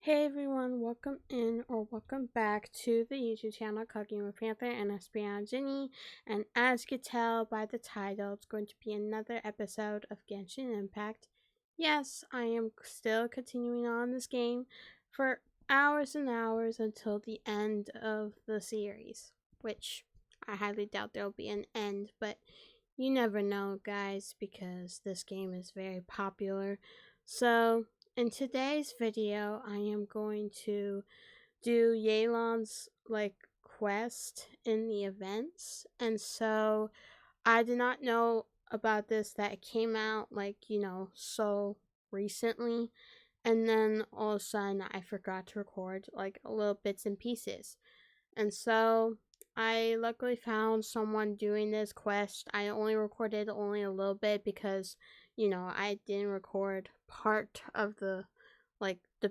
Hey everyone, welcome in or welcome back to the YouTube channel Cooking with Panther and I'm Ginny, and as you can tell by the title, it's going to be another episode of Genshin Impact. Yes, I am still continuing on this game for hours and hours until the end of the series, which I highly doubt there will be an end, but you never know guys because this game is very popular. So in today's video, I am going to do Yelan's quest in the events, and so I did not know about this that it came out so recently, and then all of a sudden I forgot to record like little bits and pieces. And so I luckily found someone doing this quest. I only recorded a little bit because, I didn't record part of the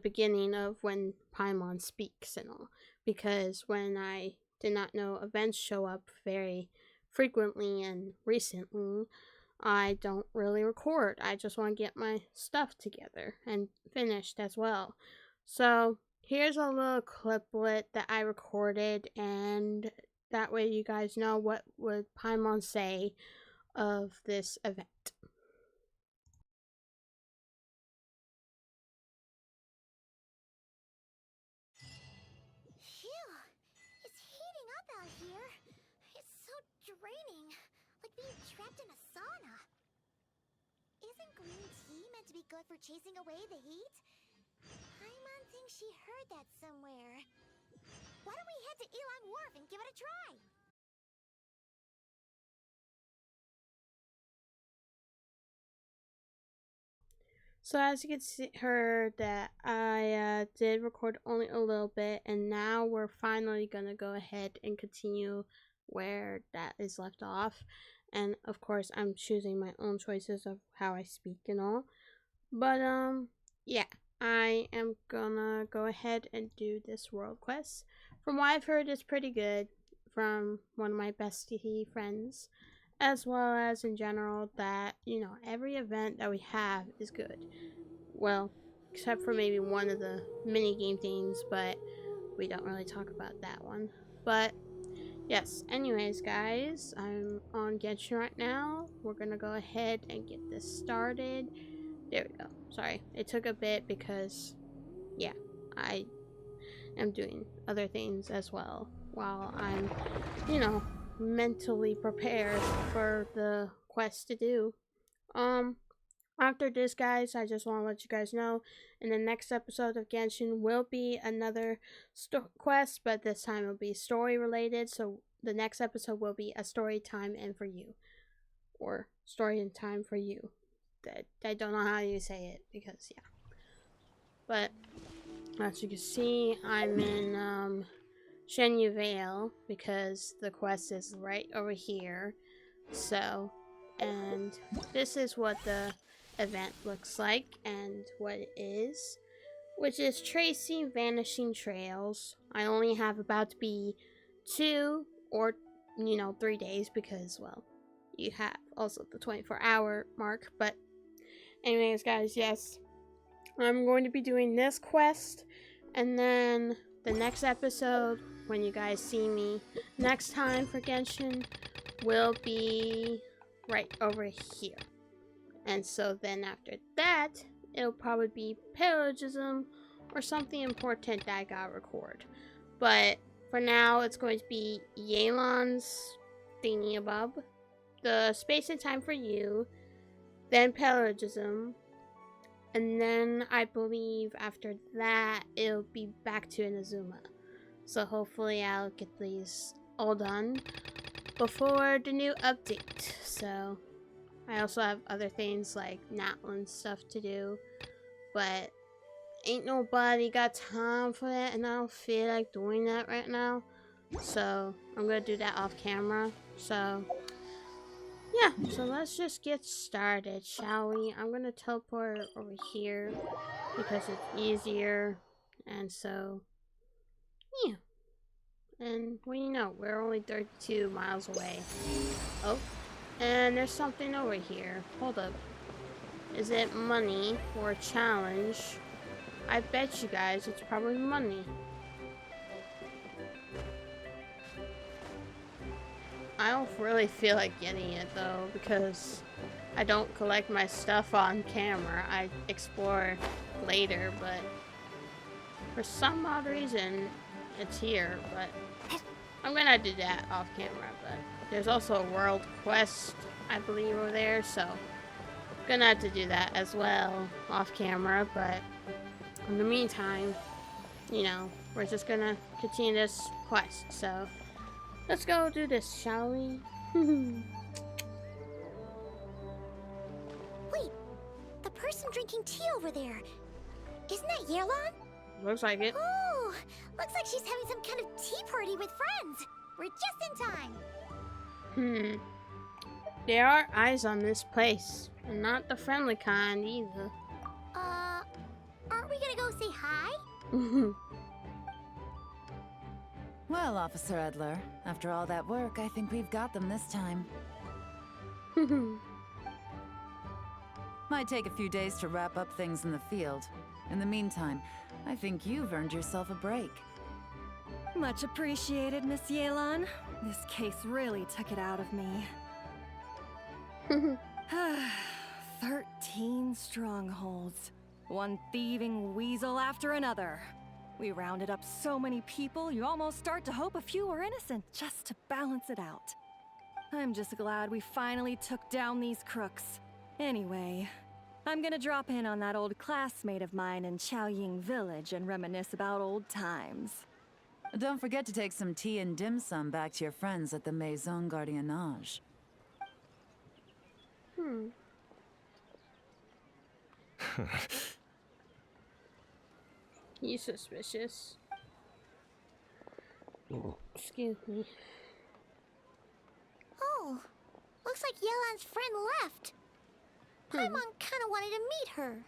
beginning of when Paimon speaks and all. Because when I did not know events show up very frequently and recently, I don't really record. I just want to get my stuff together and finished as well. So here's a little cliplet that I recorded, and that way you guys know what would Paimon say of this event. Phew! It's heating up out here. It's so draining, like being trapped in a sauna. Isn't green tea meant to be good for chasing away the heat? Paimon thinks she heard that somewhere. Why don't we head to Elan Wharf and give it a try? So as you can see, heard that I did record only a little bit, and now we're finally gonna go ahead and continue where that is left off. And of course, I'm choosing my own choices of how I speak and all. But yeah, I am gonna go ahead and do this world quest. From what I've heard, it's pretty good from one of my bestie friends, as well as in general that, every event that we have is good. Well, except for maybe one of the mini game things, but we don't really talk about that one. But yes, anyways, guys, I'm on Genshin right now. We're gonna go ahead and get this started. There we go. Sorry, it took a bit because, yeah, I am doing other things as well while I'm, mentally prepared for the quest to do. Um, After this, guys, I just want to let you guys know in the next episode of Genshin will be another quest, but this time it'll be story related. So the next episode will be a story time and for you, or story and time for you. I don't know how you say it because yeah. But as you can see, I'm in Shenyu Vale because the quest is right over here. So, and this is what the event looks like and what it is, which is tracing vanishing trails. I only have about to be 2 or 3 days because, well, you have also the 24-hour mark. But anyways, guys, yes, I'm going to be doing this quest, and then the next episode, when you guys see me next time for Genshin, will be right over here. And so then after that, it'll probably be Pelagism or something important that I gotta record. But for now, it's going to be Yelan's thingy-abob, the Space and Time for You, then Pelagism, and then I believe after that, it'll be back to Inazuma. So hopefully I'll get these all done before the new update. So I also have other things like Natlan stuff to do, but ain't nobody got time for that, and I don't feel like doing that right now. So I'm gonna do that off camera. So yeah, so let's just get started, shall we? I'm gonna teleport over here because it's easier, and so yeah. And well, we're only 32 miles away. Oh, and there's something over here. Hold up. Is it money or a challenge? I bet you guys it's probably money. I don't really feel like getting it though, because I don't collect my stuff on camera. I explore later, but for some odd reason, it's here. But I'm gonna do that off camera. But there's also a world quest, I believe, over there, so I'm gonna have to do that as well off camera. But in the meantime, you know, we're just gonna continue this quest. So let's go do this, shall we? Wait, the person drinking tea over there. Isn't that Yearlon? Looks like it. Oh, looks like she's having some kind of tea party with friends. We're just in time. There are eyes on this place, and not the friendly kind either. Aren't we gonna go say hi? Well, Officer Edler, after all that work, I think we've got them this time. Might take a few days to wrap up things in the field. In the meantime, I think you've earned yourself a break. Much appreciated, Miss Yearlon. This case really took it out of me. 13 strongholds. One thieving weasel after another. We rounded up so many people, you almost start to hope a few were innocent, just to balance it out. I'm just glad we finally took down these crooks. Anyway, I'm gonna drop in on that old classmate of mine in Chaoying Village and reminisce about old times. Don't forget to take some tea and dim sum back to your friends at the Maison Gardiennage. He's suspicious. Excuse me. Oh, looks like Yearlon's friend left. Paimon kinda wanted to meet her.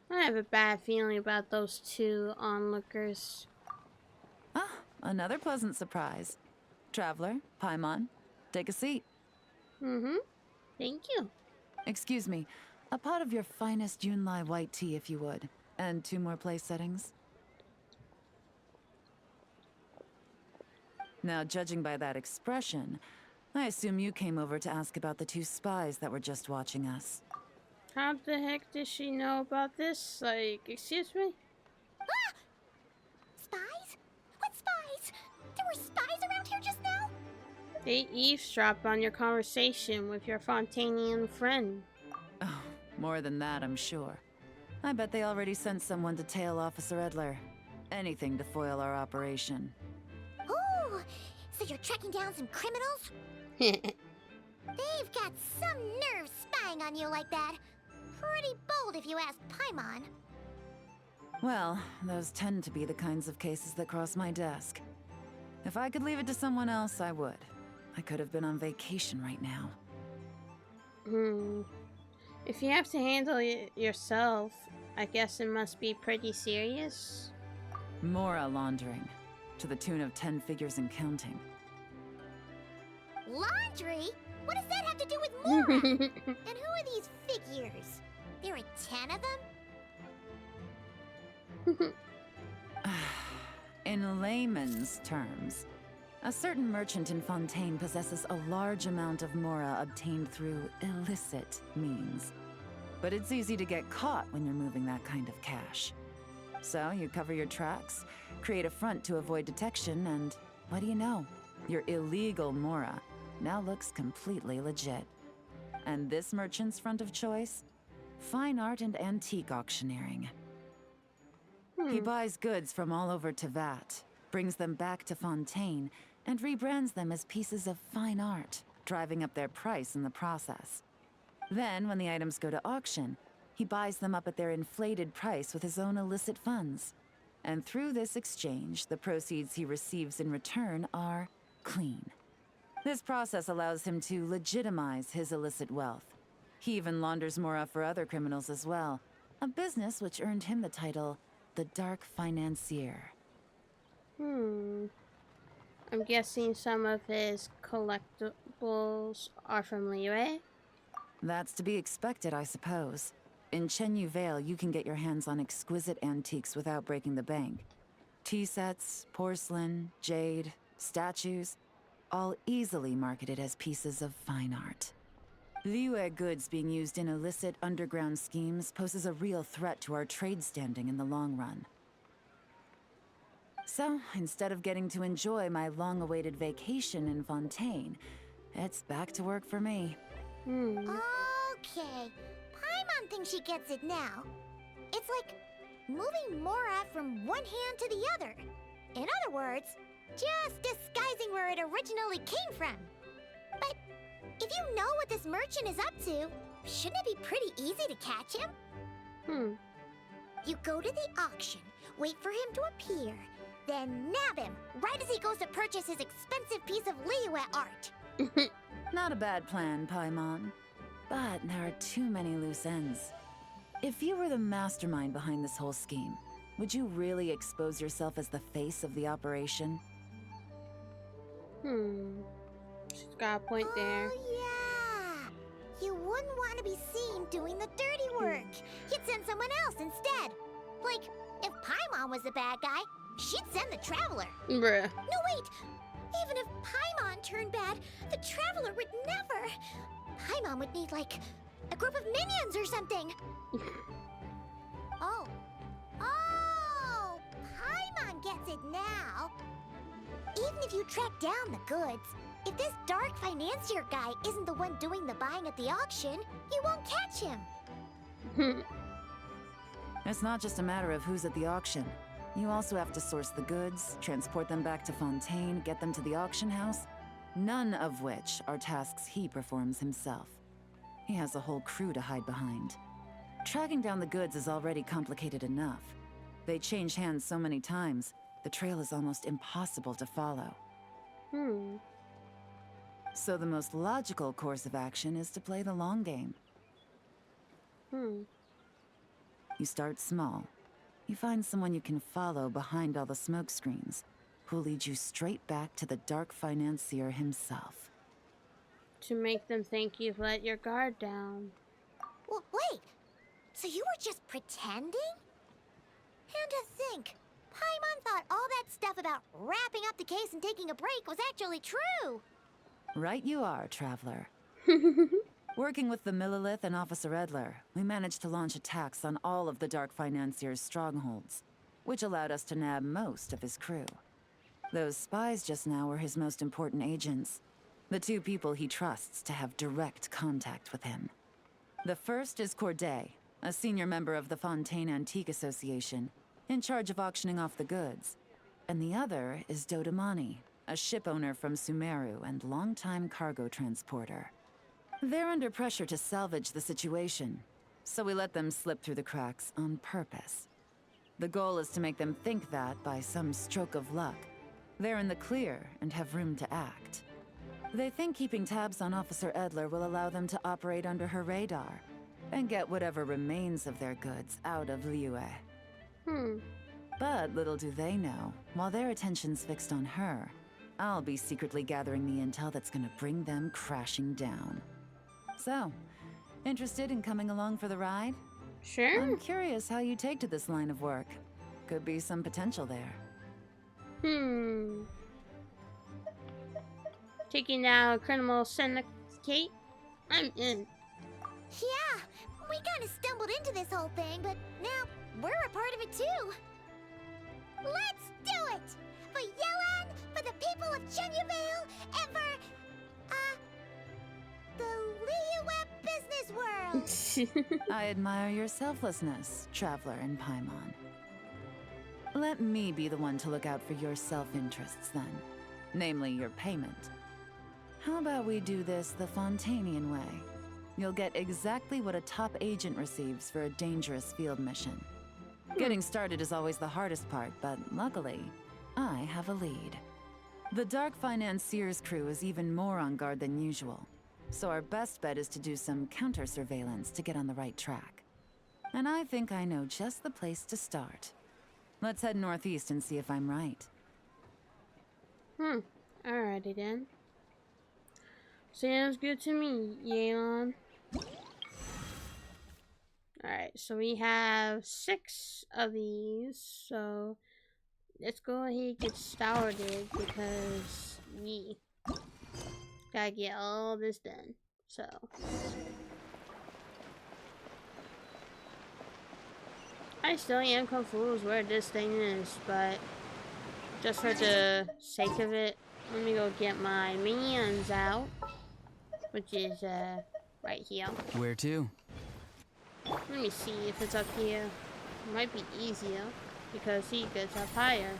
I have a bad feeling about those two onlookers. Ah, another pleasant surprise. Traveler, Paimon, take a seat. Thank you. Excuse me, a pot of your finest Yunlai white tea if you would. And 2 more place settings. Now, judging by that expression, I assume you came over to ask about the 2 spies that were just watching us. How the heck does she know about this? Like, excuse me? Ah! Spies? What spies? There were spies around here just now? They eavesdropped on your conversation with your Fontanian friend. Oh, more than that, I'm sure. I bet they already sent someone to tail Officer Edler. Anything to foil our operation. Oh, so you're tracking down some criminals? They've got some nerve spying on you like that. Pretty bold if you ask Paimon. Well, those tend to be the kinds of cases that cross my desk. If I could leave it to someone else, I would. I could have been on vacation right now. If you have to handle it yourself, I guess it must be pretty serious. Mora laundering, to the tune of 10 figures and counting. Laundry? What does that have to do with Mora? And who are these figures? There are 10 of them? In layman's terms, a certain merchant in Fontaine possesses a large amount of Mora obtained through illicit means. But it's easy to get caught when you're moving that kind of cash. So you cover your tracks, create a front to avoid detection, and what do you know? Your illegal Mora now looks completely legit. And this merchant's front of choice? Fine art and antique auctioneering. He buys goods from all over Tevat, brings them back to Fontaine, and rebrands them as pieces of fine art, driving up their price in the process. Then, when the items go to auction, he buys them up at their inflated price with his own illicit funds. And through this exchange, the proceeds he receives in return are clean. This process allows him to legitimize his illicit wealth. He even launders Mora for other criminals as well, a business which earned him the title the Dark Financier. I'm guessing some of his collectibles are from Liyue? That's to be expected, I suppose. in Chenyu Vale, you can get your hands on exquisite antiques without breaking the bank. Tea sets, porcelain, jade, statues, all easily marketed as pieces of fine art. Liyue goods being used in illicit underground schemes poses a real threat to our trade standing in the long run. So, instead of getting to enjoy my long-awaited vacation in Fontaine, it's back to work for me. Okay. Paimon thinks she gets it now. It's like moving Mora from one hand to the other. In other words, just disguising where it originally came from. But if you know what this merchant is up to, shouldn't it be pretty easy to catch him? You go to the auction, wait for him to appear, then nab him right as he goes to purchase his expensive piece of Liyue art. Not a bad plan, Paimon. But there are too many loose ends. If you were the mastermind behind this whole scheme, would you really expose yourself as the face of the operation? She's got a point there. Oh, yeah. You wouldn't want to be seen doing the dirty work. You'd send someone else instead. Like, if Paimon was the bad guy, she'd send the Traveler. Bruh. No, wait. Even if Paimon turned bad, the Traveler would never. Paimon would need, like, a group of minions or something. Oh. Oh! Paimon gets it now. Even if you track down the goods, if this dark financier guy isn't the one doing the buying at the auction, you won't catch him. It's not just a matter of who's at the auction. You also have to source the goods, transport them back to Fontaine, get them to the auction house, none of which are tasks he performs himself. He has a whole crew to hide behind. Tracking down the goods is already complicated enough. They change hands so many times, the trail is almost impossible to follow. So the most logical course of action is to play the long game. You start small. You find someone you can follow behind all the smoke screens, who'll lead you straight back to the dark financier himself. To make them think you've let your guard down. Well, wait. So you were just pretending? And to think, Paimon thought all that stuff about wrapping up the case and taking a break was actually true. Right you are, Traveler. Working with the Millilith and Officer Edler, we managed to launch attacks on all of the Dark Financier's strongholds, which allowed us to nab most of his crew. Those spies just now were his most important agents, the two people he trusts to have direct contact with him. The first is Corday, a senior member of the Fontaine Antique Association, in charge of auctioning off the goods. And the other is Dodamani, a ship owner from Sumeru and longtime cargo transporter. They're under pressure to salvage the situation, so we let them slip through the cracks on purpose. The goal is to make them think that, by some stroke of luck, they're in the clear and have room to act. They think keeping tabs on Officer Edler will allow them to operate under her radar and get whatever remains of their goods out of Liyue. But little do they know, while their attention's fixed on her, I'll be secretly gathering the intel that's gonna bring them crashing down. So, interested in coming along for the ride? Sure. I'm curious how you take to this line of work. Could be some potential there. Taking down a criminal syndicate? I'm in. Yeah, we kind of stumbled into this whole thing, but now we're a part of it too. Let's do it! For Yelan, for the people of Chenyavale, and for, the Liyue business world! I admire your selflessness, Traveler and Paimon. Let me be the one to look out for your self-interests then, namely your payment. How about we do this the Fontainian way? You'll get exactly what a top agent receives for a dangerous field mission. Getting started is always the hardest part, but luckily, I have a lead. The Dark Financier's crew is even more on guard than usual, so our best bet is to do some counter-surveillance to get on the right track. And I think I know just the place to start. Let's head northeast and see if I'm right. Alrighty then. Sounds good to me, Yeon. Alright, so we have 6 of these, so let's go ahead and get started because we gotta get all this done. So I still am confused where this thing is, but just for the sake of it, let me go get my minions out, which is right here. Where to? Let me see if it's up here. It might be easier because he gets up higher.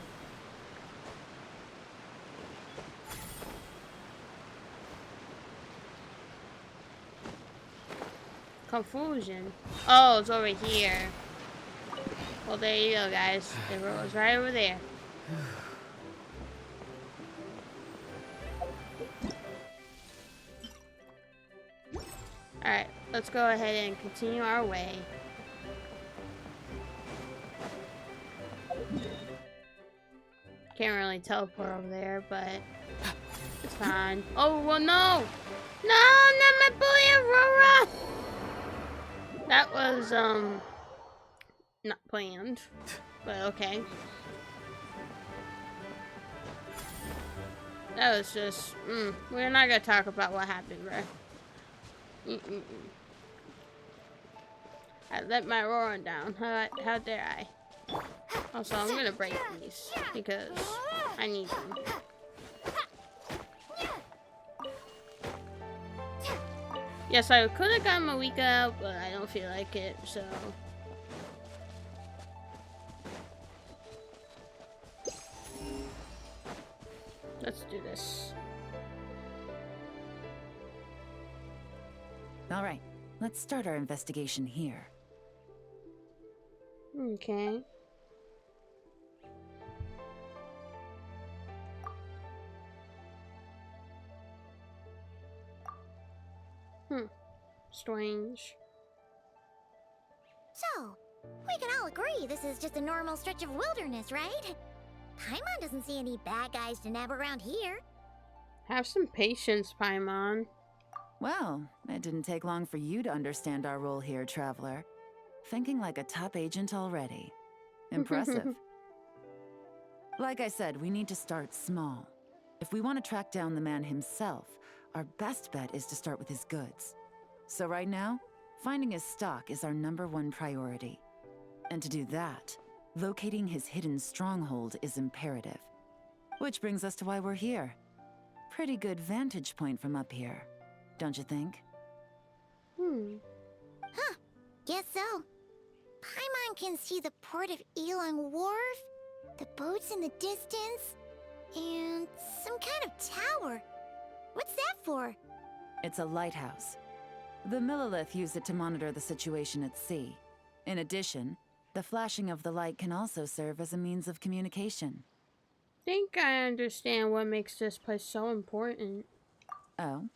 Confusion. Oh, it's over here. Well, there you go, guys. It was right over there. Alright, let's go ahead and continue our way. Can't really teleport over there, but it's fine. Oh, well, no! No, not my bully Aurora! That was, not planned, but okay. That was just, we're not gonna talk about what happened, bro. I let my Aurora down. How dare I? Also, I'm gonna break these because I need them. Yes, I could have gotten Malika out, but I don't feel like it, so. Let's do this. All right, let's start our investigation here. Okay. Strange. So, we can all agree this is just a normal stretch of wilderness, right? Paimon doesn't see any bad guys to nab around here. Have some patience, Paimon. Well, it didn't take long for you to understand our role here, Traveler. Thinking like a top agent already. Impressive. Like I said, we need to start small. If we want to track down the man himself, our best bet is to start with his goods. So right now, finding his stock is our #1 priority. And to do that, locating his hidden stronghold is imperative. Which brings us to why we're here. Pretty good vantage point from up here, don't you think? Huh, guess so. Paimon can see the port of Elong Wharf, the boats in the distance, and some kind of tower. What's that for? It's a lighthouse. The Millilith use it to monitor the situation at sea. In addition, the flashing of the light can also serve as a means of communication. Think I understand what makes this place so important. Oh,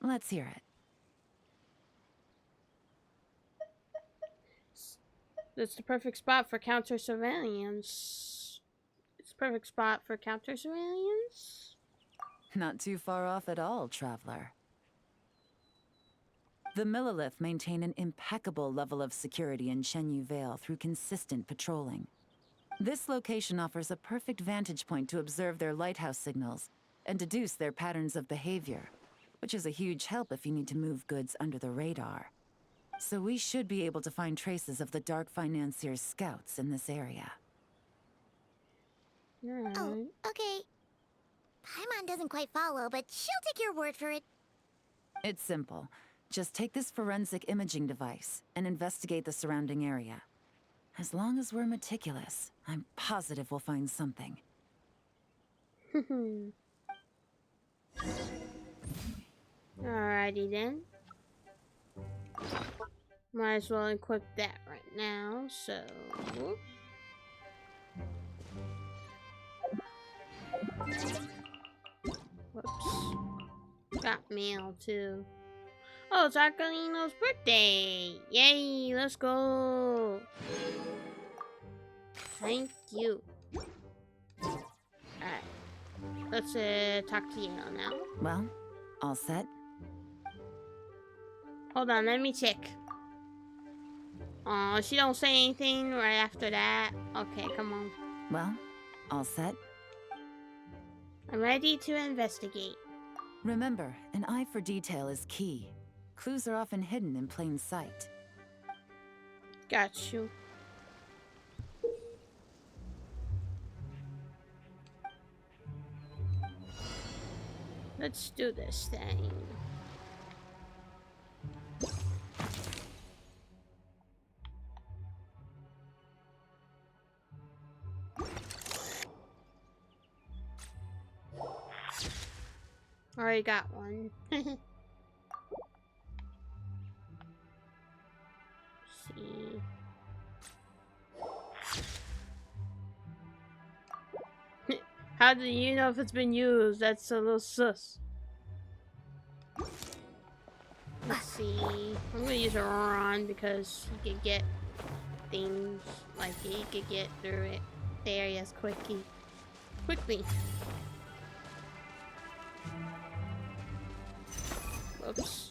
let's hear it. It's the perfect spot for counter-surveillance. It's the perfect spot for counter-surveillance? Not too far off at all, Traveler. The Millilith maintain an impeccable level of security in Shenyu Vale through consistent patrolling. This location offers a perfect vantage point to observe their lighthouse signals and deduce their patterns of behavior, which is a huge help if you need to move goods under the radar. So we should be able to find traces of the Dark Financier's scouts in this area. Alright. Oh, okay. Paimon doesn't quite follow, but she'll take your word for it. It's simple. Just take this forensic imaging device and investigate the surrounding area. As long as we're meticulous, I'm positive we'll find something. Alrighty then. Might as well equip that right now, so... Whoops. Got mail too. Oh, it's Arcolino's birthday! Yay, let's go! Thank you. Alright. Let's talk to Yale now. Well, all set? Hold on, let me check. Oh, she don't say anything right after that. Okay, come on. Well, all set? I'm ready to investigate. Remember, an eye for detail is key. Clues are often hidden in plain sight. Got you. Let's do this thing. Already got one. See. How do you know if it's been used? That's a little sus. Let's see. I'm gonna use a Ron because you could get things like it. You could get through it, the areas quickly. Whoops.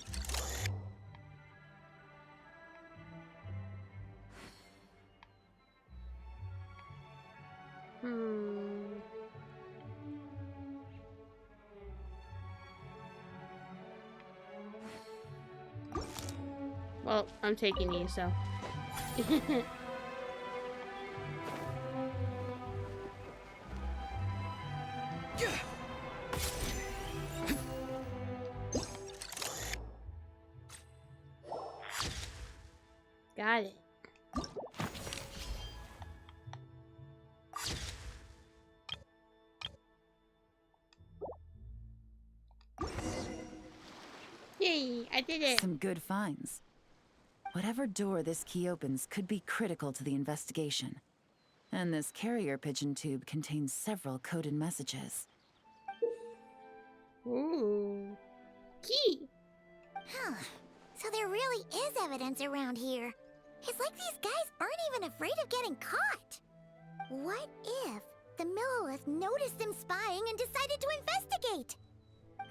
Well, I'm taking you, so. Got it. Yay, I did it. Some good finds. Whatever door this key opens could be critical to the investigation. And this carrier pigeon tube contains several coded messages. Ooh. Key. Huh. So there really is evidence around here. It's like these guys aren't even afraid of getting caught. What if the Millilith noticed them spying and decided to investigate?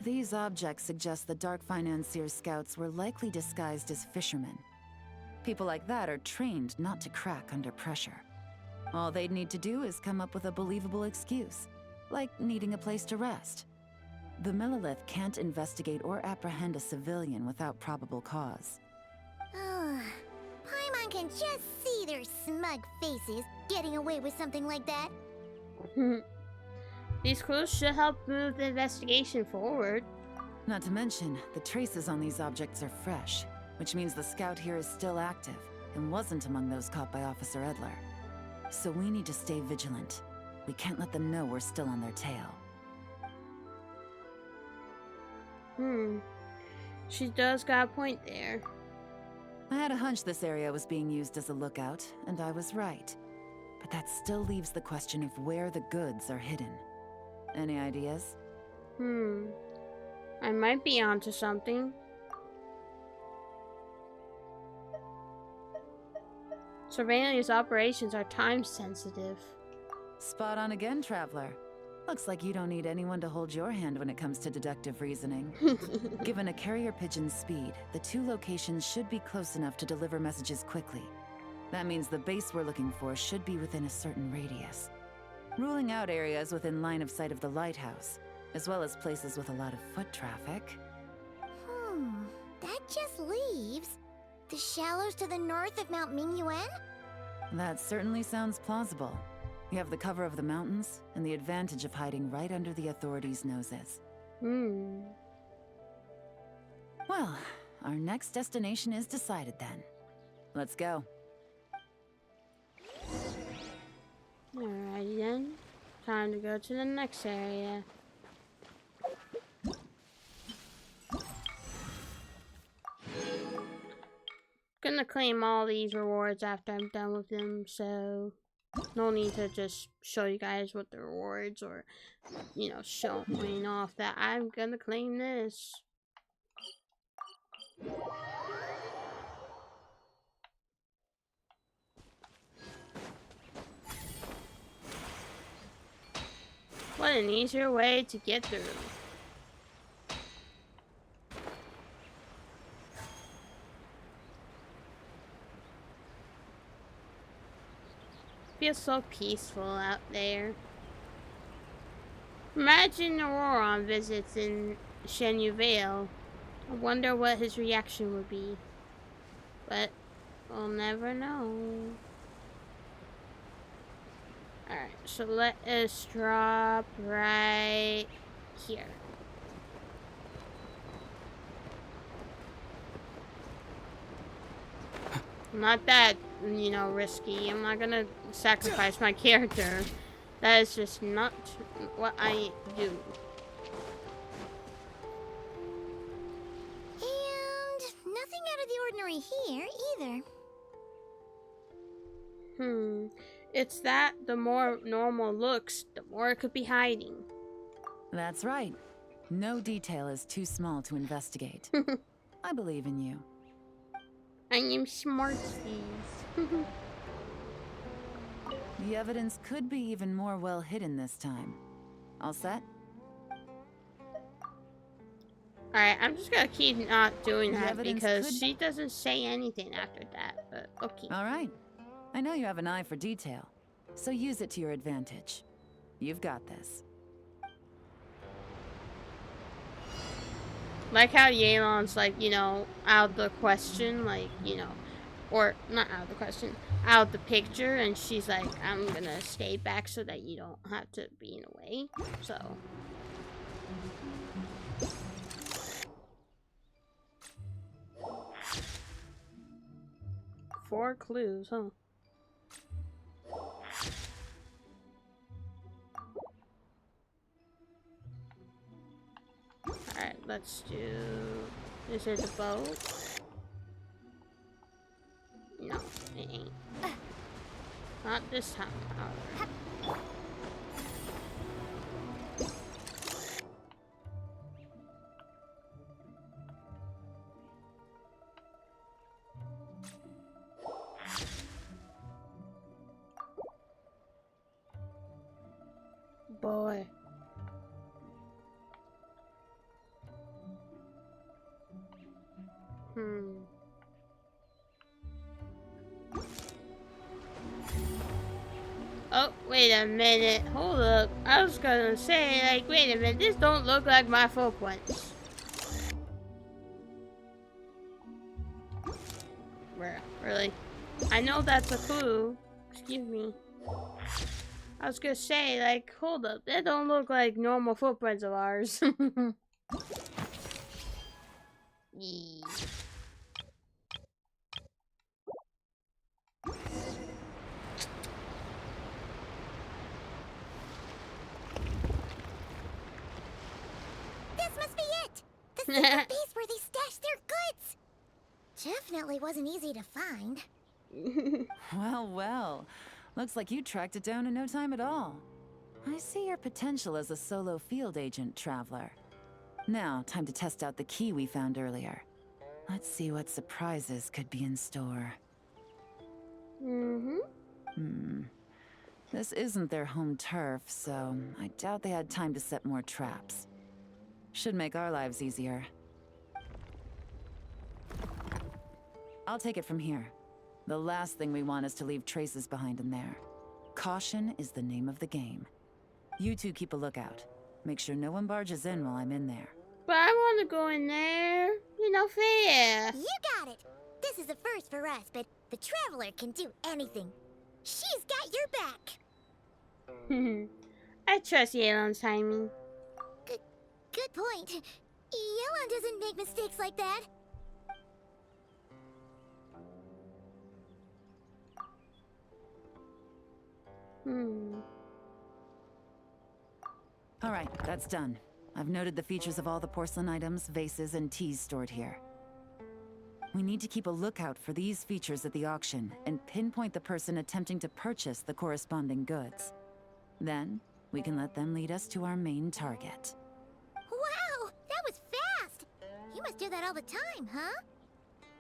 These objects suggest the Dark Financier's scouts were likely disguised as fishermen. People like that are trained not to crack under pressure. All they'd need to do is come up with a believable excuse, like needing a place to rest. The Millilith can't investigate or apprehend a civilian without probable cause. Paimon can just see their smug faces getting away with something like that. These clues should help move the investigation forward. Not to mention, the traces on these objects are fresh, which means the scout here is still active and wasn't among those caught by Officer Edler. So we need to stay vigilant. We can't let them know we're still on their tail. She does got a point there. I had a hunch this area was being used as a lookout, and I was right. But that still leaves the question of where the goods are hidden. Any ideas? I might be onto something. Surveillance operations are time sensitive. Spot on again, Traveler. Looks like you don't need anyone to hold your hand when it comes to deductive reasoning. Given a carrier pigeon's speed, the two locations should be close enough to deliver messages quickly. That means the base we're looking for should be within a certain radius. Ruling out areas within line of sight of the lighthouse, as well as places with a lot of foot traffic. That just leaves the shallows to the north of Mount Mingyuan? That certainly sounds plausible. You have the cover of the mountains, and the advantage of hiding right under the authorities' noses. Well, our next destination is decided then. Let's go. Alrighty then. Time to go to the next area. Gonna claim all these rewards after I'm done with them, so no need to just show you guys what the rewards or, you know, showing off that I'm gonna claim this. What an easier way to get through. feels so peaceful out there. Imagine Auroron visits in Shenyu Vale. I wonder what his reaction would be. But we'll never know. Alright, so let us drop right here. Not that, you know, risky. I'm not gonna sacrifice my character. That is just not what I do. And nothing out of the ordinary here, either. It's that the more normal looks, the more it could be hiding. That's right. No detail is too small to investigate. I believe in you. I am smarties. The evidence could be even more well hidden this time. All set? Alright, I'm just gonna keep not doing The that evidence because she doesn't say anything after that, but okay. All right. I know you have an eye for detail, so use it to your advantage. You've got this. Like how Yeon's like, you know, out of the question, like, you know, or not out of the question, out of the picture, and she's like, I'm gonna stay back so that you don't have to be in the way, so. 4 clues, huh? Alright, let's do... Is it the boat? No, it ain't. Not this time, however. Boy. Oh, wait a minute. Hold up. I was gonna say, like, wait a minute. This don't look like my footprints. Bruh, really? I know that's a clue. Excuse me. I was gonna say, like, hold up. That don't look like normal footprints of ours. Yeah. This must be it! The secret base where they stashed their goods! Definitely wasn't easy to find. Well, well. Looks like you tracked it down in no time at all. I see your potential as a solo field agent, Traveler. Now, time to test out the key we found earlier. Let's see what surprises could be in store. This isn't their home turf, so I doubt they had time to set more traps. Should make our lives easier. I'll take it from here. The last thing we want is to leave traces behind in there. Caution is the name of the game. You two keep a lookout. Make sure no one barges in while I'm in there. But I want to go in there. You know, fair. You got it! This is a first for us, but the Traveler can do anything. She's got your back! I trust Yeon's timing. Good point. Yeon doesn't make mistakes like that. All right, that's done. I've noted the features of all the porcelain items, vases, and teas stored here. We need to keep a lookout for these features at the auction and pinpoint the person attempting to purchase the corresponding goods. Then, we can let them lead us to our main target. Wow, that was fast! You must do that all the time, huh?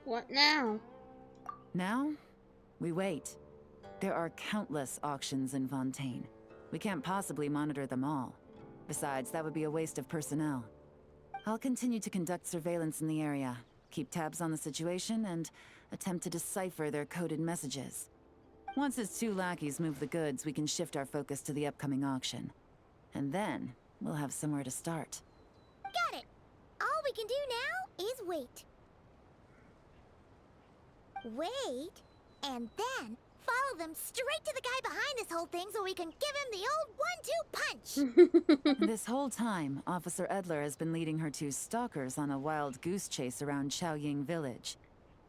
What now? Now, we wait. There are countless auctions in Fontaine. We can't possibly monitor them all. Besides, that would be a waste of personnel. I'll continue to conduct surveillance in the area, keep tabs on the situation, and attempt to decipher their coded messages. Once his 2 lackeys move the goods, we can shift our focus to the upcoming auction. And then, we'll have somewhere to start. Got it. All we can do now is wait. Wait, and then follow them straight to the guy behind this whole thing so we can give him the old 1-2 punch. This whole time, Officer Edler has been leading her 2 stalkers on a wild goose chase around Chaoying Village.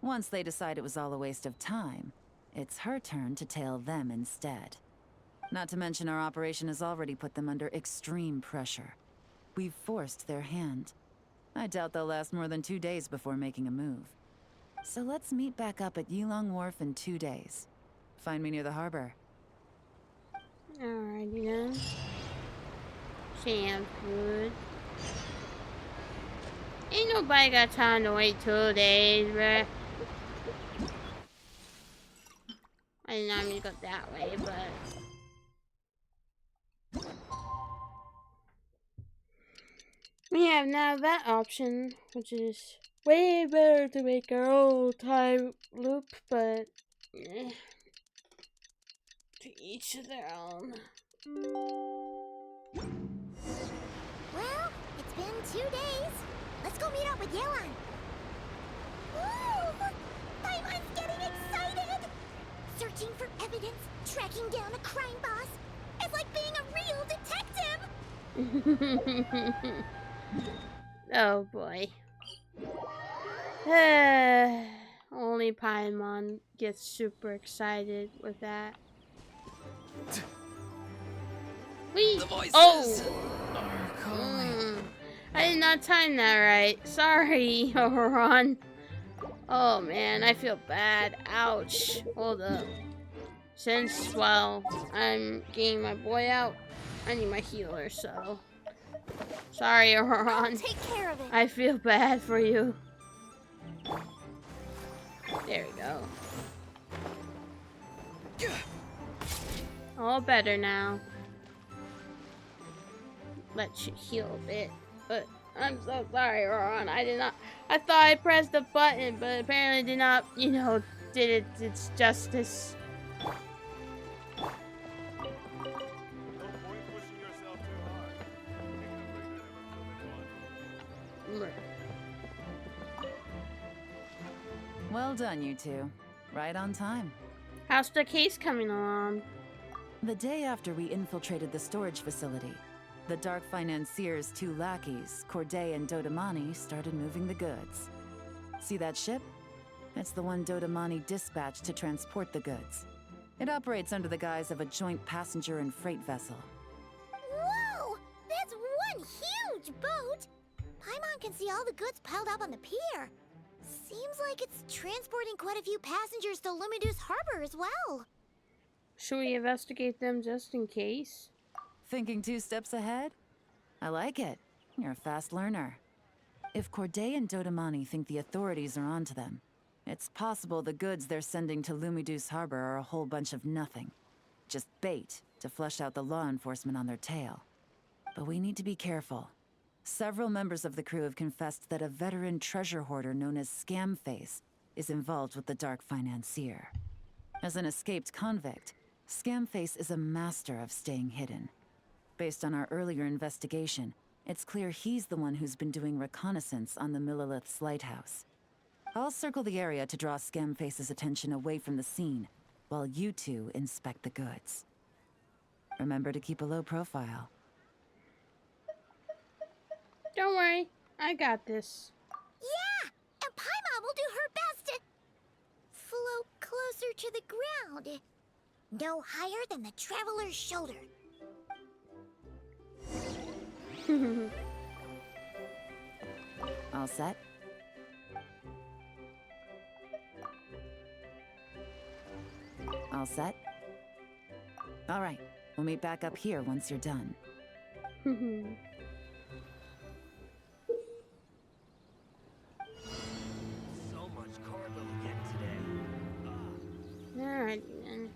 Once they decide it was all a waste of time, it's her turn to tail them instead. Not to mention our operation has already put them under extreme pressure. We've forced their hand. I doubt they'll last more than 2 days before making a move. So let's meet back up at Yilong Wharf in 2 days. Find me near the harbor. Alrighty then. Sounds good. Ain't nobody got time to wait 2 days, bruh. I did not mean to go that way, but... we have now that option, which is way better to make our own time loop, but... to each of their own. Well, it's been 2 days. Let's go meet up with Yelan. Woo! Paimon's getting excited! Searching for evidence, tracking down a crime boss. It's like being a real detective! Oh boy. Only Paimon gets super excited with that. Wee! Oh! I did not time that right. Sorry, Oron. Oh man, I feel bad. Ouch. Hold up. Since, well, I'm getting my boy out, I need my healer, so... sorry, Oron. Take care of it. I feel bad for you. There we go. All better now. Let you heal a bit. But I'm so sorry, Oron. I did not... I thought I pressed the button, but apparently did not, you know, did it its justice. Well done, you 2. Right on time. How's the case coming along? The day after we infiltrated the storage facility, the Dark Financier's 2 lackeys, Corday and Dodamani, started moving the goods. See that ship? It's the one Dodamani dispatched to transport the goods. It operates under the guise of a joint passenger and freight vessel. Whoa! That's one huge boat! Paimon can see all the goods piled up on the pier. Seems like it's transporting quite a few passengers to Lumidu's harbor as well. Should we investigate them just in case? Thinking 2 steps ahead? I like it. You're a fast learner. If Corday and Dodamani think the authorities are onto them, it's possible the goods they're sending to Lumidu's harbor are a whole bunch of nothing. Just bait to flush out the law enforcement on their tail. But we need to be careful. Several members of the crew have confessed that a veteran treasure hoarder known as Scamface is involved with the Dark Financier. As an escaped convict, Scamface is a master of staying hidden. Based on our earlier investigation, it's clear he's the one who's been doing reconnaissance on the Millilith's lighthouse. I'll circle the area to draw Scamface's attention away from the scene, while you 2 inspect the goods. Remember to keep a low profile. Don't worry, I got this. Yeah! And Paimon will do her best to float closer to the ground. No higher than the traveler's shoulder. All set? All set? All right, we'll meet back up here once you're done. So much cargo to get today. Alright then.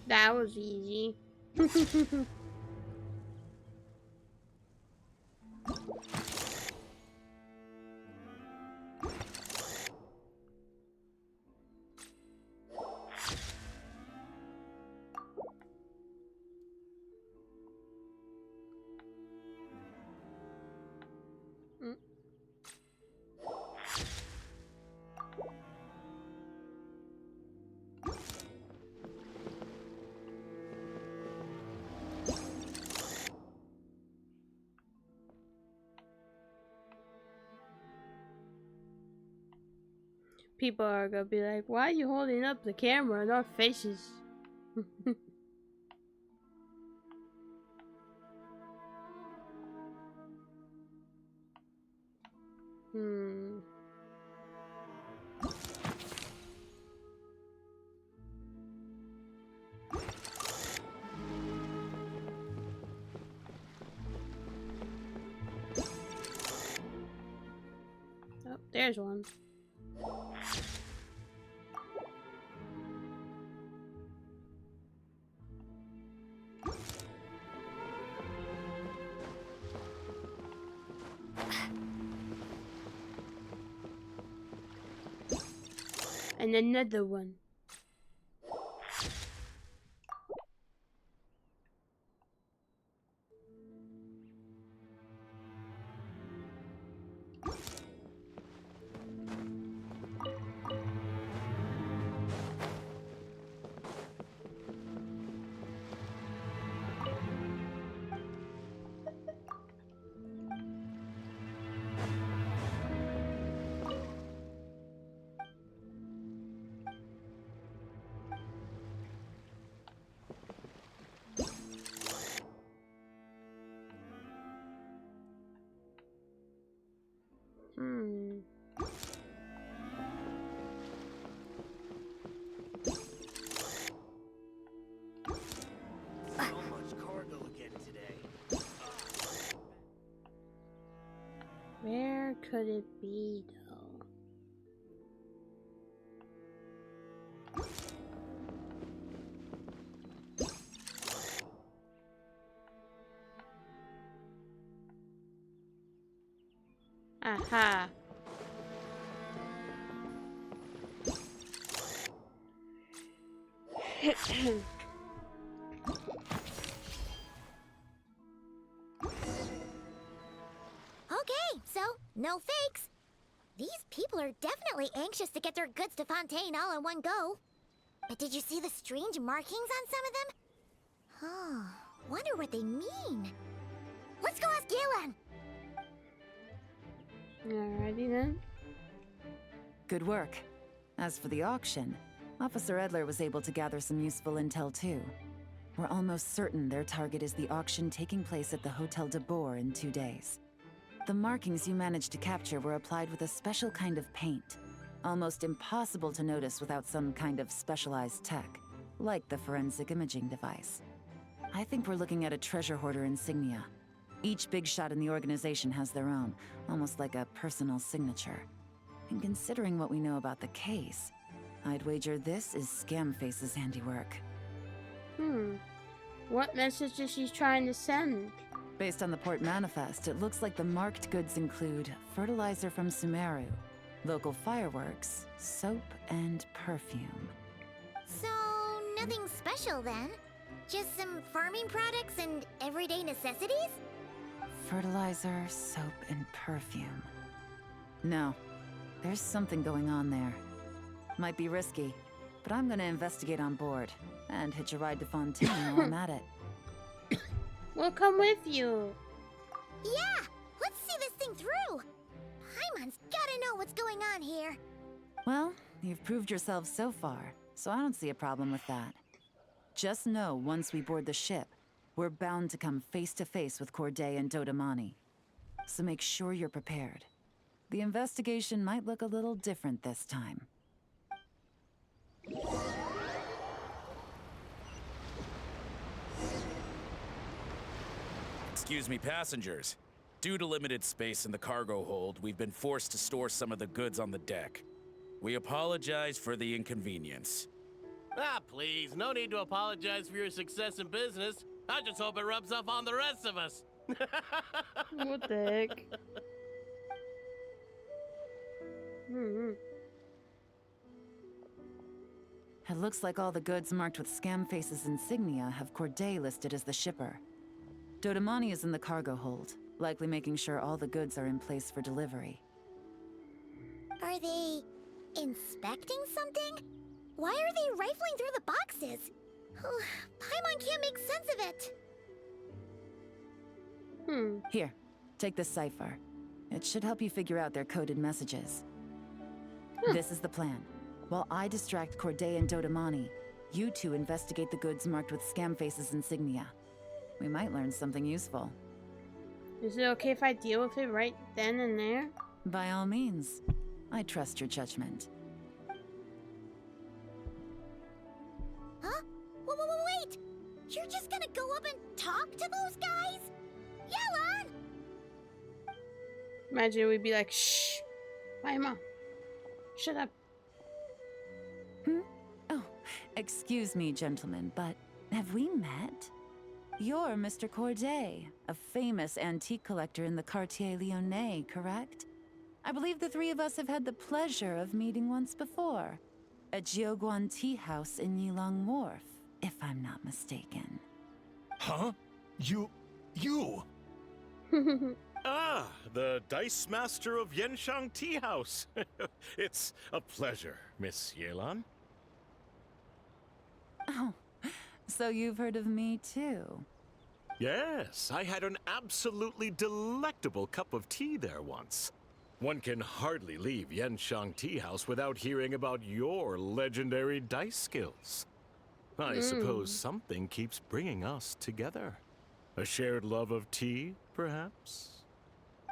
That was easy. People are gonna be like, why are you holding up the camera in our faces? Hmm. Oh, there's one. And another one. Hmm. So much cargo again today. Where could it be, though? Aha. Okay, so no fakes. These people are definitely anxious to get their goods to Fontaine all in one go. But did you see the strange markings on some of them? Oh, wonder what they mean. Let's go ask Galen. Alrighty then. Good work. As for the auction, Officer Edler was able to gather some useful intel too. We're almost certain their target is the auction taking place at the Hotel de Boer in 2 days. The markings you managed to capture were applied with a special kind of paint. Almost impossible to notice without some kind of specialized tech, like the forensic imaging device. I think we're looking at a treasure hoarder insignia. Each big shot in the organization has their own, almost like a personal signature. And considering what we know about the case, I'd wager this is Scamface's handiwork. What message is she trying to send? Based on the port manifest, it looks like the marked goods include fertilizer from Sumeru, local fireworks, soap, and perfume. So, nothing special then? Just some farming products and everyday necessities? Fertilizer, soap, and perfume. No, there's something going on there. Might be risky, but I'm gonna investigate on board and hitch a ride to Fontaine while I'm at it. We'll come with you. Yeah, let's see this thing through. Paimon's gotta know what's going on here. Well, you've proved yourself so far, so I don't see a problem with that. Just know once we board the ship, we're bound to come face to face with Corday and Dodamani. So make sure you're prepared. The investigation might look a little different this time. Excuse me, passengers. Due to limited space in the cargo hold, we've been forced to store some of the goods on the deck. We apologize for the inconvenience. Ah, please, no need to apologize for your success in business. I just hope it rubs off on the rest of us. What the heck? Hmm. It looks like all the goods marked with Scamface's insignia have Corday listed as the shipper. Dodamani is in the cargo hold, likely making sure all the goods are in place for delivery. Are they inspecting something? Why are they rifling through the boxes? Oh, Paimon can't make sense of it. Here, take this cipher. It should help you figure out their coded messages. This is the plan. While I distract Corday and Dodamani, you two investigate the goods marked with Scamface's insignia. We might learn something useful. Is it okay if I deal with it right then and there? By all means. I trust your judgment. Huh? Wait! You're just gonna go up and talk to those guys? Yelan! Imagine we'd be like, shh! Paimon, shut up. Oh, excuse me, gentlemen, but have we met? You're Mr. Corday, a famous antique collector in the Quartier Lyonnais, correct? I believe the three of us have had the pleasure of meeting once before, at Jiuguan Tea House in Yilong Wharf, if I'm not mistaken. Huh? You... Ah, the Dice Master of Yenshang Tea House. It's a pleasure, Miss Yelan. Oh, so you've heard of me too? Yes, I had an absolutely delectable cup of tea there once. One can hardly leave Yenshang Tea House without hearing about your legendary dice skills. I suppose something keeps bringing us together. A shared love of tea, perhaps?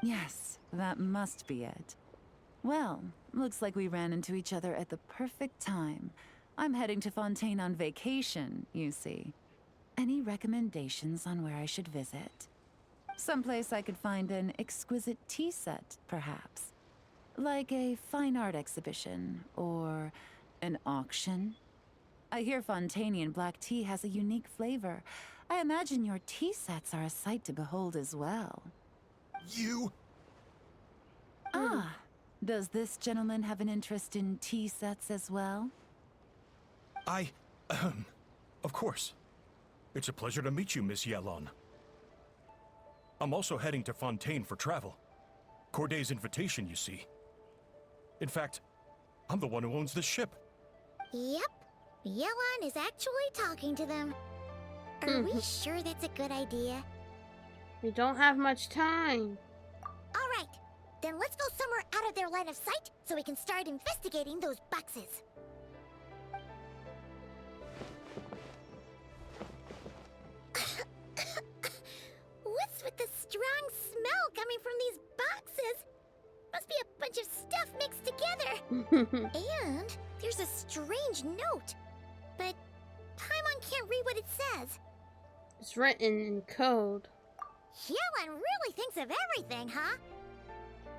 Yes, that must be it. Well, looks like we ran into each other at the perfect time. I'm heading to Fontaine on vacation, you see. Any recommendations on where I should visit? Someplace I could find an exquisite tea set, perhaps. Like a fine art exhibition, or an auction. I hear Fontainian black tea has a unique flavor. I imagine your tea sets are a sight to behold as well. You... Ah, does this gentleman have an interest in tea sets as well? Of course. It's a pleasure to meet you, Miss Yelan. I'm also heading to Fontaine for travel. Corday's invitation, you see. In fact, I'm the one who owns this ship. Yep. Yelan is actually talking to them. Are we sure that's a good idea? We don't have much time. Alright, then let's go somewhere out of their line of sight so we can start investigating those boxes. What's with the strong smell coming from these boxes? Must be a bunch of stuff mixed together. And there's a strange note. But Paimon can't read what it says. It's written in code. Yelan really thinks of everything, huh?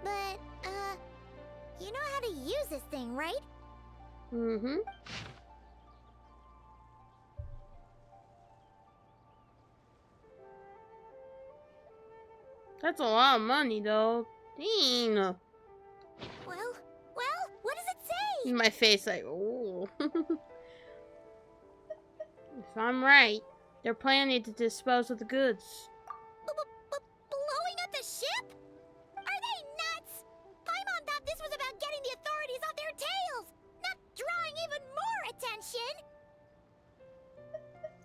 But, you know how to use this thing, right? Mm-hmm. That's a lot of money, though. Dang. Well, what does it say? In my face, like, ooh. If I'm right, they're planning to dispose of the goods. Blowing up the ship? Are they nuts? Paimon thought this was about getting the authorities off their tails, not drawing even more attention.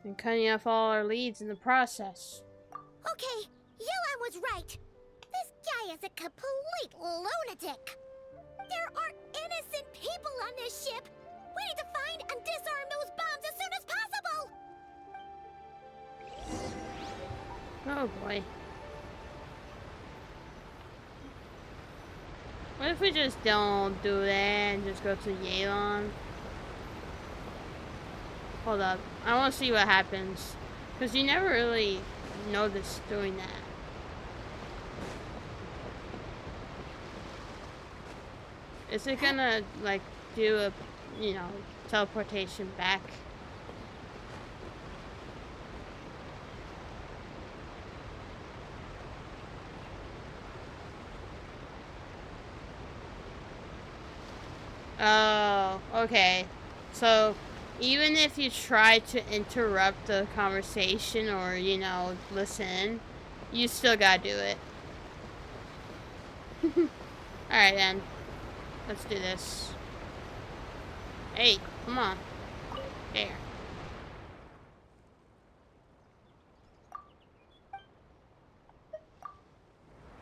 And cutting off all our leads in the process. Okay, Yelan was right. This guy is a complete lunatic. There are innocent people on this ship. We need to find and disarm those bombs as soon as possible. Oh boy. What if we just don't do that and just go to Yelan? Hold up. I want to see what happens. Because you never really noticed doing that. Is it gonna, like, do a, teleportation back Oh, okay. So, even if you try to interrupt the conversation or, you know, listen, you still gotta do it. Alright then. Let's do this. Hey, come on. There.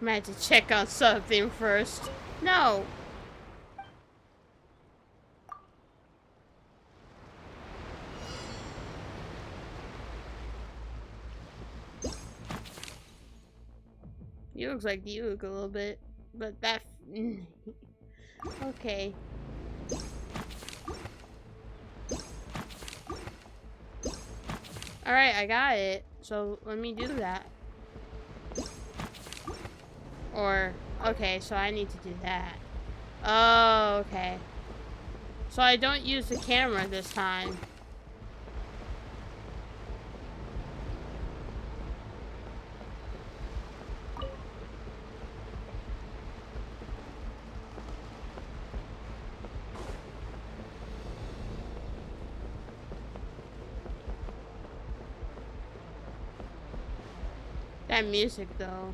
I might have to check on something first. No! He looks like you look a little bit, but that... okay. Alright, I got it. So, let me do that. Or, okay, so I need to do that. Oh, okay. So I don't use the camera this time. That music, though.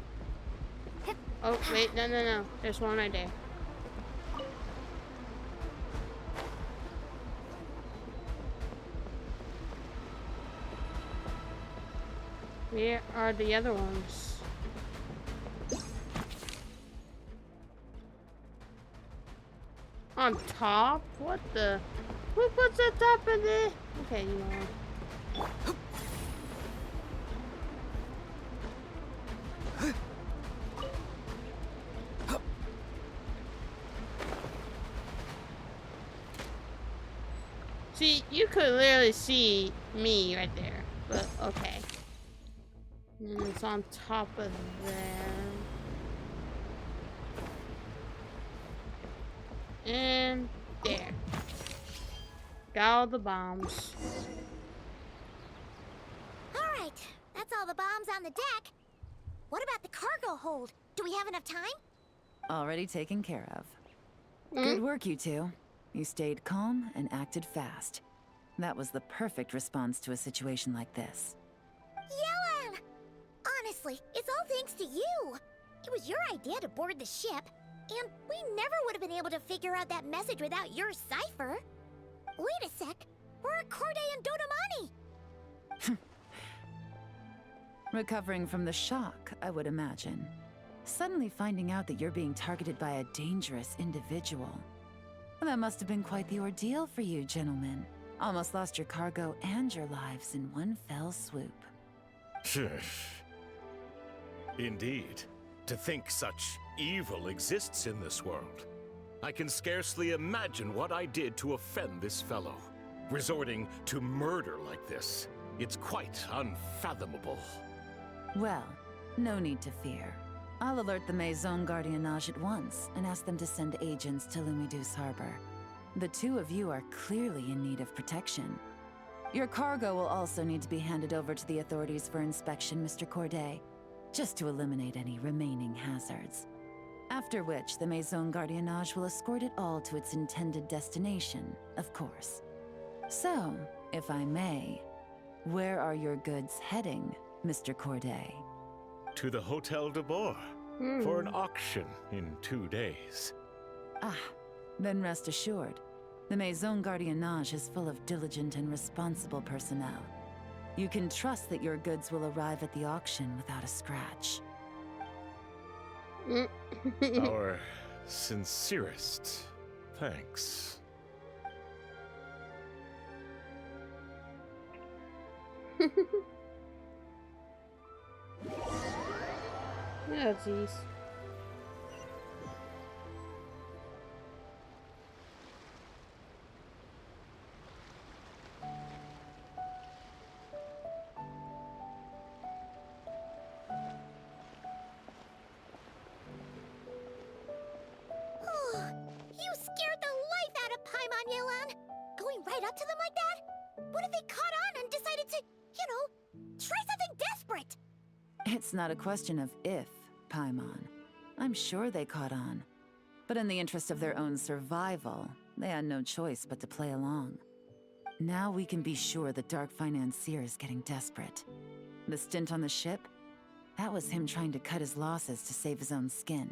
Oh, wait, no. There's one right there. Where are the other ones? On top? What the? Who puts the top in there? Okay, you know what? See, you could literally see me right there, but okay. And it's on top of there. And there. Got all the bombs. Alright, that's all the bombs on the deck. What about the cargo hold? Do we have enough time? Already taken care of. Good work, you two. You stayed calm and acted fast. That was the perfect response to a situation like this. Yelan! Honestly, it's all thanks to you. It was your idea to board the ship, and we never would have been able to figure out that message without your cipher. Wait a sec, we're at Corday and Dodamani. Recovering from the shock, I would imagine. Suddenly finding out that you're being targeted by a dangerous individual. That must have been quite the ordeal for you, gentlemen. Almost lost your cargo and your lives in one fell swoop. Indeed. To think such evil exists in this world. I can scarcely imagine what I did to offend this fellow. Resorting to murder like this. It's quite unfathomable. Well, no need to fear. I'll alert the Maison Gardiennage at once and ask them to send agents to Lumidus Harbor. The two of you are clearly in need of protection. Your cargo will also need to be handed over to the authorities for inspection, Mr. Corday, just to eliminate any remaining hazards. After which, the Maison Gardiennage will escort it all to its intended destination, of course. So, if I may, where are your goods heading, Mr. Corday? To the Hotel de Boer for an auction in 2 days. Ah, then rest assured. The Maison Gardiennage is full of diligent and responsible personnel. You can trust that your goods will arrive at the auction without a scratch. Our sincerest thanks. Oh, jeez. You scared the life out of Paimon, Yelan. Going right up to them like that? What if they caught on and decided to, you know, try something desperate? It's not a question of if, Paimon. I'm sure they caught on. But in the interest of their own survival, They had no choice but to play along. Now we can be sure the Dark Financier is getting desperate. The stint on the ship? That was him trying to cut his losses to save his own skin.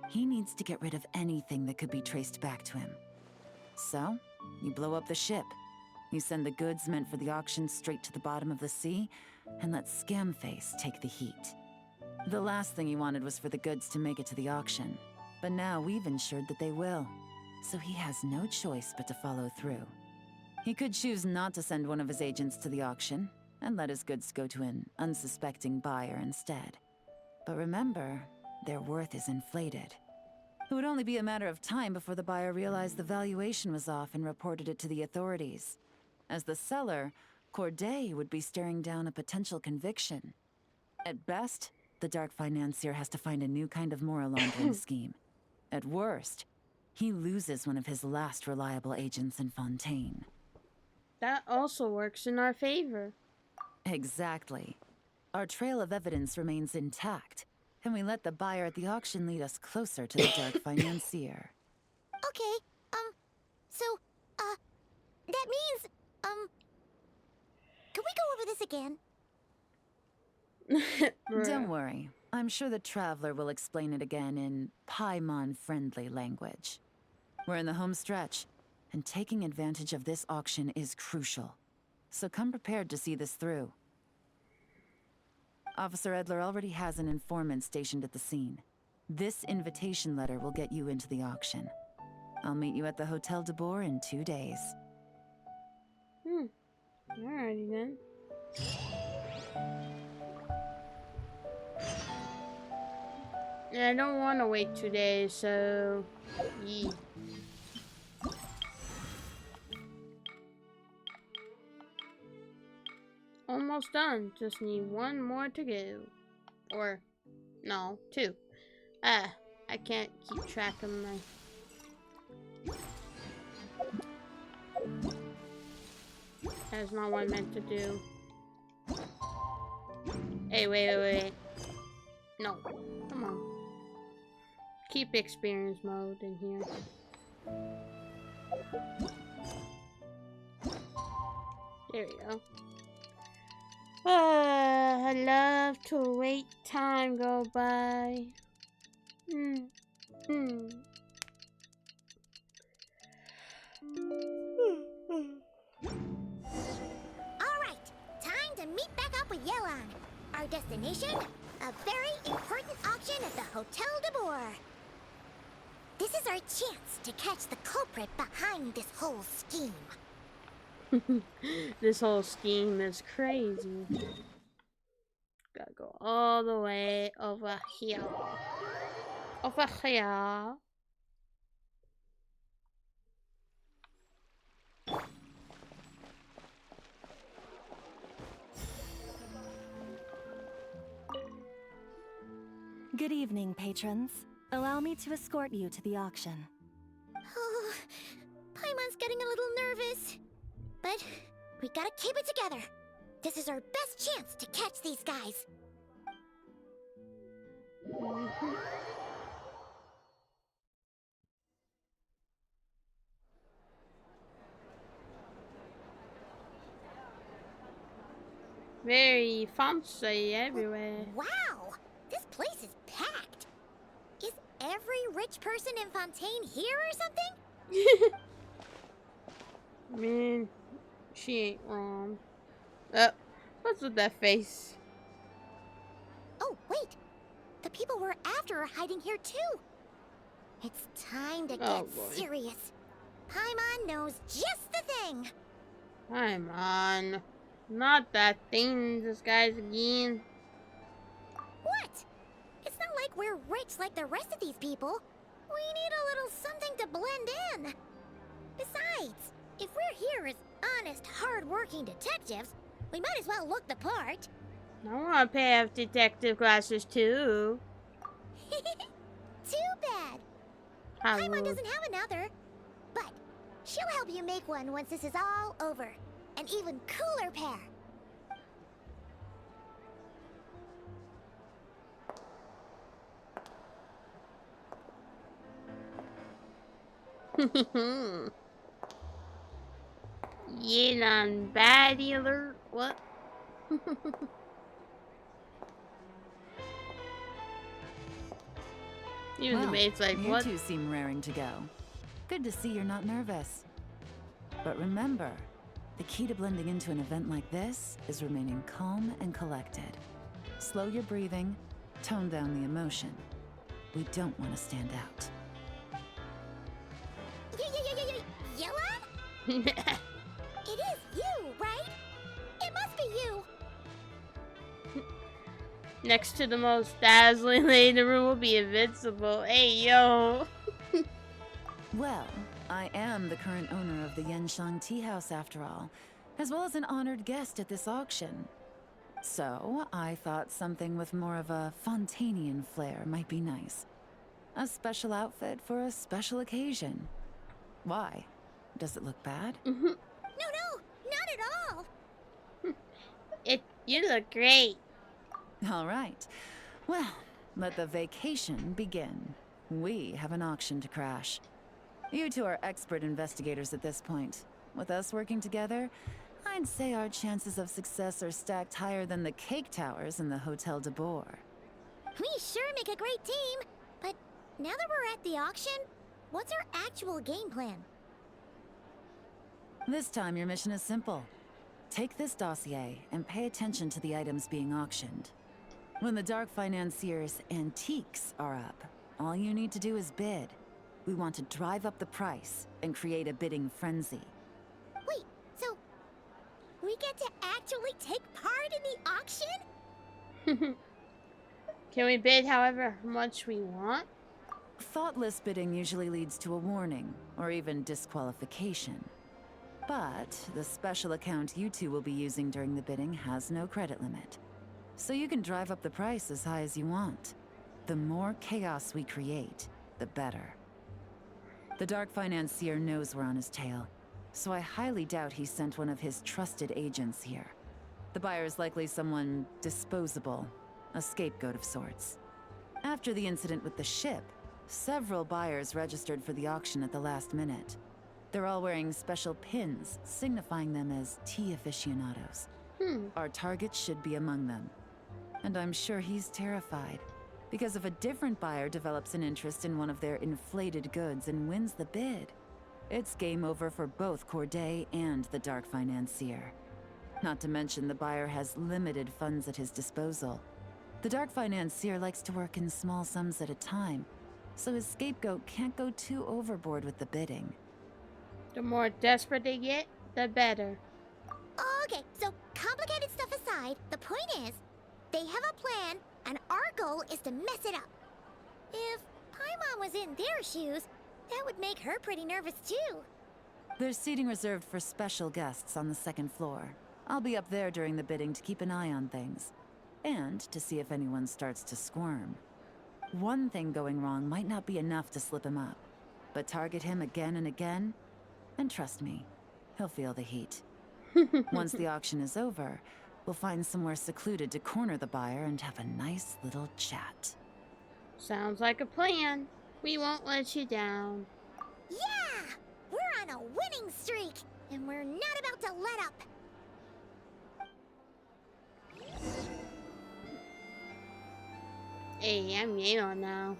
He needs to get rid of anything that could be traced back to him. So, you blow up the ship. You send the goods meant for the auction straight to the bottom of the sea, and let Scamface take the heat. The last thing he wanted was for the goods to make it to the auction. But now we've ensured that they will. So he has no choice but to follow through. He could choose not to send one of his agents to the auction, and let his goods go to an unsuspecting buyer instead. But remember, their worth is inflated. It would only be a matter of time before the buyer realized the valuation was off and reported it to the authorities. As the seller, Corday would be staring down a potential conviction. At best, the Dark Financier has to find a new kind of moral laundering scheme. At worst, he loses one of his last reliable agents in Fontaine. That also works in our favor. Exactly. Our trail of evidence remains intact, and we let the buyer at the auction lead us closer to the Dark Financier. Okay, so, that means, can we go over this again? Don't worry. I'm sure the Traveler will explain it again in Paimon-friendly language. We're in the home stretch, and taking advantage of this auction is crucial. So come prepared to see this through. Officer Edler already has an informant stationed at the scene. This invitation letter will get you into the auction. I'll meet you at the Hotel de Boer in 2 days. Alrighty then. Yeah, I don't want to wait 2 days, so... Yee. Almost done. Just need one more to go. Or, no, 2. I can't keep track of my... That's not what I meant to do. Hey, wait. No, come on. Keep experience mode in here. There we go. I love to wait time go by. Alright, time to meet back up with Yelan. Our destination? A very important auction at the Hotel de Boer. This is our chance to catch the culprit behind this whole scheme. This whole scheme is crazy. Gotta go all the way over here. Over here. Good evening, patrons. Allow me to escort you to the auction. Oh, Paimon's getting a little nervous. But we gotta keep it together. This is our best chance to catch these guys. Very fancy everywhere. Wow, this place is packed. Is every rich person in Fontaine here or something? Man, she ain't wrong. What's with that face? Oh, wait. The people we're after are hiding here too. It's time to get serious. Paimon knows just the thing. I'm on. Not that thing disguise again. What? It's not like we're rich like the rest of these people. We need a little something to blend in. Besides, if we're here as honest, hard-working detectives, we might as well look the part. I want a pair of detective glasses too. Too bad. Paimon doesn't have another. But she'll help you make one once this is all over. An even cooler pair. Yinon baddie alert. What? Even the Well, maid's like, you what? two seem raring to go. Good to see you're not nervous. But remember, the key to blending into an event like this is remaining calm and collected. Slow your breathing, tone down the emotion. We don't want to stand out. Yellow? It is you, right? It must be you. Next to the most dazzling lady in the room will be invincible. Hey, yo. Well, I am the current owner of the Yenshang Tea House after all, as well as an honored guest at this auction. So, I thought something with more of a Fontanian flair might be nice. A special outfit for a special occasion. Why? Does it look bad? No, not at all. You look great. All right. Well, let the vacation begin. We have an auction to crash. You two are expert investigators at this point. With us working together, I'd say our chances of success are stacked higher than the cake towers in the Hotel de Boer. We sure make a great team. But now that we're at the auction, what's our actual game plan? This time your mission is simple. Take this dossier and pay attention to the items being auctioned. When the Dark Financier's antiques are up, all you need to do is bid. We want to drive up the price and create a bidding frenzy. Wait, so we get to actually take part in the auction? Can we bid however much we want? Thoughtless bidding usually leads to a warning, or even disqualification. But the special account you two will be using during the bidding has no credit limit. So you can drive up the price as high as you want. The more chaos we create, the better. The Dark Financier knows we're on his tail, so I highly doubt he sent one of his trusted agents here. The buyer's likely someone disposable, a scapegoat of sorts. After the incident with the ship, several buyers registered for the auction at the last minute. They're all wearing special pins, signifying them as tea aficionados. Our target should be among them. And I'm sure he's terrified, because if a different buyer develops an interest in one of their inflated goods and wins the bid, it's game over for both Corday and the Dark Financier. Not to mention the buyer has limited funds at his disposal. The Dark Financier likes to work in small sums at a time, so his scapegoat can't go too overboard with the bidding. The more desperate they get, the better. Okay, so complicated stuff aside, the point is, they have a plan, and our goal is to mess it up. If Paimon was in their shoes, that would make her pretty nervous too. There's seating reserved for special guests on the second floor. I'll be up there during the bidding to keep an eye on things. And to see if anyone starts to squirm. One thing going wrong might not be enough to slip him up. But target him again and again, and trust me, he'll feel the heat. Once the auction is over, we'll find somewhere secluded to corner the buyer and have a nice little chat. Sounds like a plan. We won't let you down. Yeah! We're on a winning streak, and we're not about to let up. Hey, I'm Yeon now.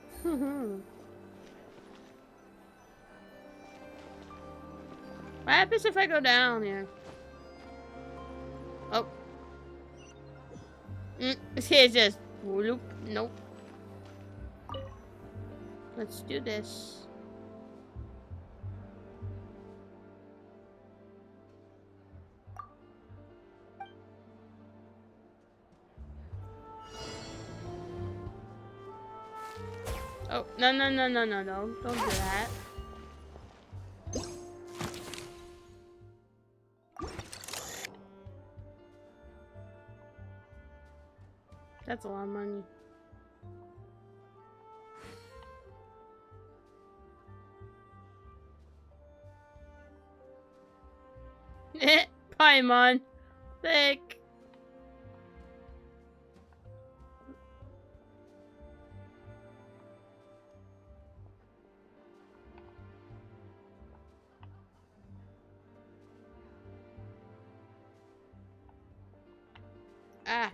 What happens if I go down here? Oh. It's just whoop. Nope. Let's do this. Oh, no. Don't do that. That's a lot of money. Paimon. Thick. Ah.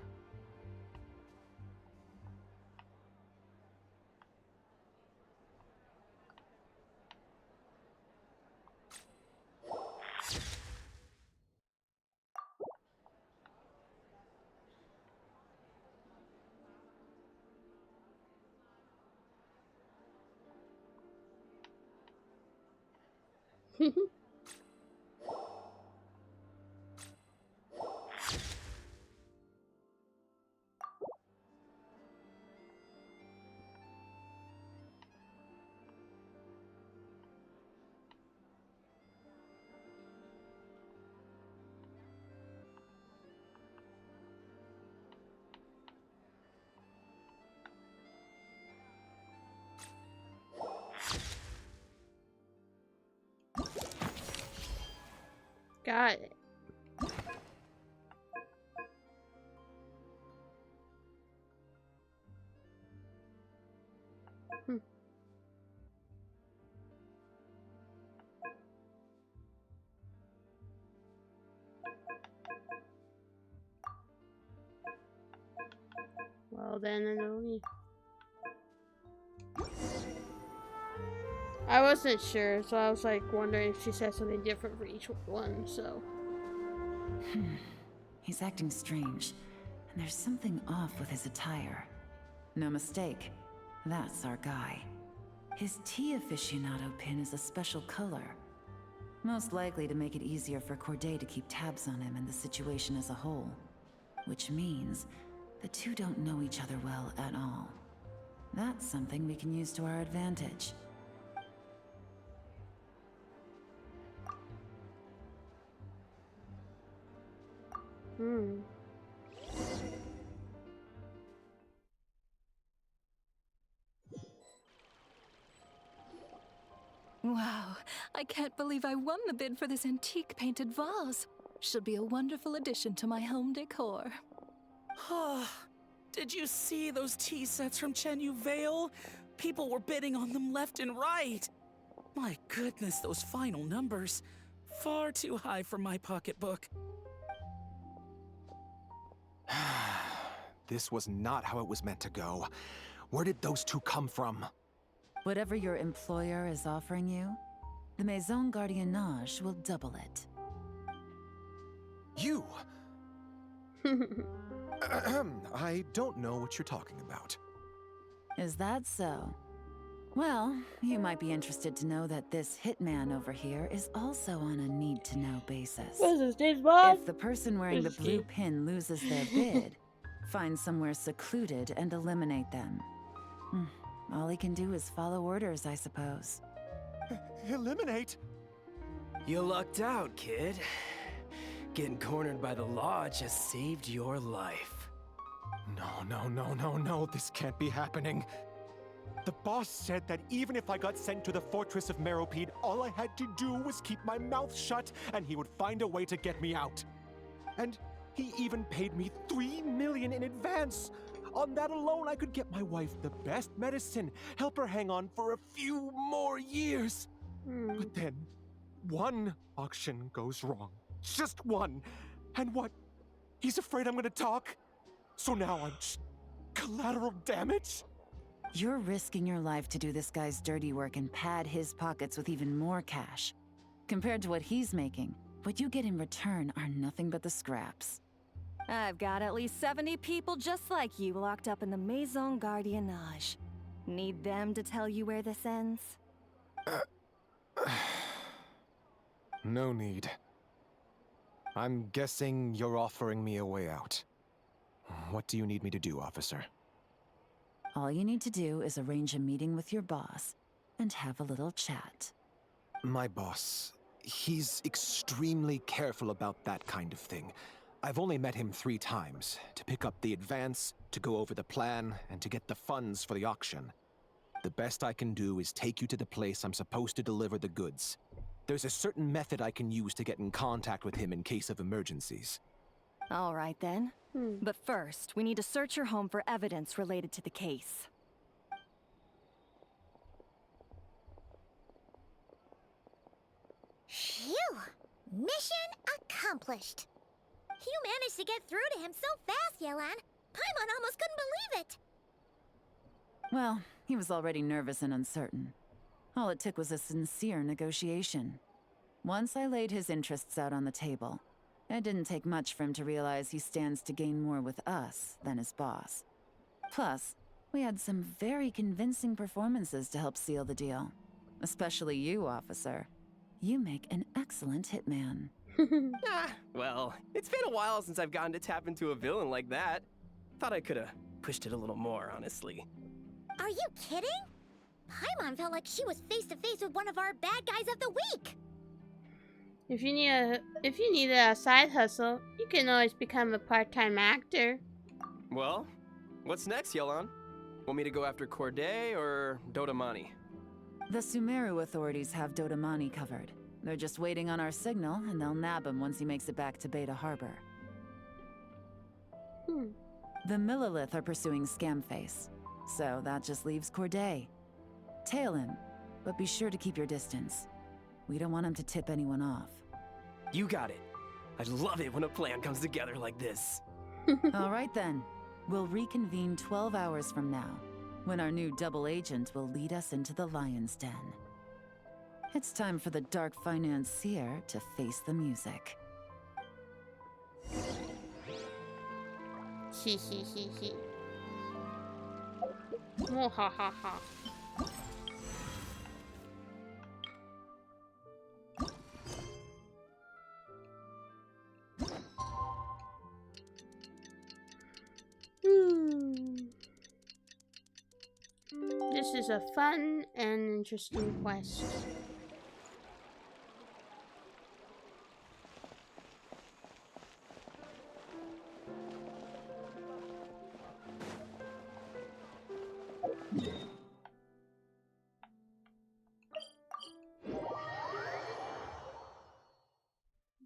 Got it. Well then, I wasn't sure, so I was like wondering if she said something different for each one, so. He's acting strange, and there's something off with his attire. No mistake, that's our guy. His tea aficionado pin is a special color. Most likely to make it easier for Corday to keep tabs on him and the situation as a whole. Which means the two don't know each other well at all. That's something we can use to our advantage. Wow, I can't believe I won the bid for this antique painted vase. Should be a wonderful addition to my home decor. Did you see those tea sets from Chenyu Vale? People were bidding on them left and right. My goodness, those final numbers. Far too high for my pocketbook. This was not how it was meant to go. Where did those two come from? Whatever your employer is offering you, the Maison Gardiennage will double it. You! I don't know what you're talking about. Is that so? Well, you might be interested to know that this hitman over here is also on a need-to-know basis. What is this, James Bond? If the person wearing the blue pin loses their bid, find somewhere secluded and eliminate them. All he can do is follow orders, I suppose. Eliminate? You lucked out, kid. Getting cornered by the law just saved your life. No, this can't be happening. The boss said that even if I got sent to the fortress of Meropide, all I had to do was keep my mouth shut and he would find a way to get me out. And he even paid me $3 million in advance. On that alone, I could get my wife the best medicine, help her hang on for a few more years. But then, one auction goes wrong. Just one. And what? He's afraid I'm gonna talk? So now I'm just collateral damage? You're risking your life to do this guy's dirty work and pad his pockets with even more cash. Compared to what he's making, what you get in return are nothing but the scraps. I've got at least 70 people just like you locked up in the Maison Gardiennage. Need them to tell you where this ends? No need. I'm guessing you're offering me a way out. What do you need me to do, officer? All you need to do is arrange a meeting with your boss and have a little chat. My boss, he's extremely careful about that kind of thing. I've only met him 3 times, to pick up the advance, to go over the plan, and to get the funds for the auction. The best I can do is take you to the place I'm supposed to deliver the goods. There's a certain method I can use to get in contact with him in case of emergencies. All right then. But first, we need to search your home for evidence related to the case. Phew! Mission accomplished. You managed to get through to him so fast, Yelan. Paimon almost couldn't believe it. Well, he was already nervous and uncertain. All it took was a sincere negotiation. Once I laid his interests out on the table, it didn't take much for him to realize he stands to gain more with us than his boss. Plus, we had some very convincing performances to help seal the deal. Especially you, officer. You make an excellent hitman. Well, it's been a while since I've gotten to tap into a villain like that. Thought I could've pushed it a little more, honestly. Are you kidding? Paimon felt like she was face to face with one of our bad guys of the week. If you need a side hustle, you can always become a part-time actor. Well, what's next, Yelan? Want me to go after Corday or Dodamani? The Sumeru authorities have Dodamani covered. They're just waiting on our signal, and they'll nab him once he makes it back to Beta Harbor. The Millilith are pursuing Scamface, so that just leaves Corday. Tail him, but be sure to keep your distance. We don't want him to tip anyone off. You got it. I love it when a plan comes together like this. All right then. We'll reconvene 12 hours from now, when our new double agent will lead us into the Lion's Den. It's time for the Dark Financier to face the music. He. Oh, ha ha ha. This is a fun and interesting quest.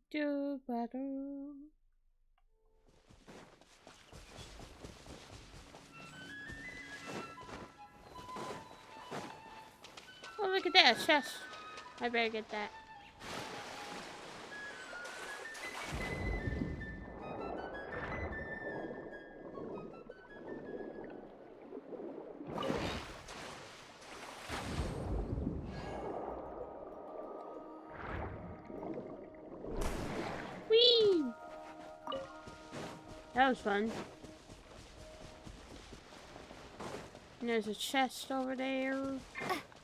Do better. Oh, look at that, chest. I better get that. Whee! That was fun. And there's a chest over there.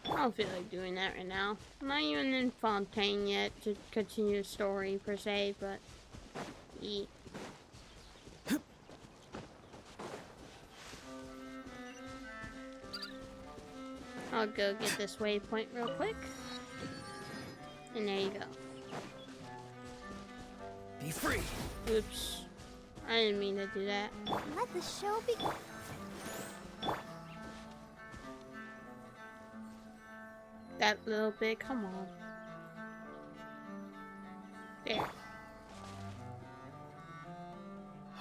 I don't feel like doing that right now. I'm not even in Fontaine yet to continue the story per se, but yeah. I'll go get this waypoint real quick. And there you go. Be free. Oops. I didn't mean to do that. Let the show begin. That little bit, come on. There.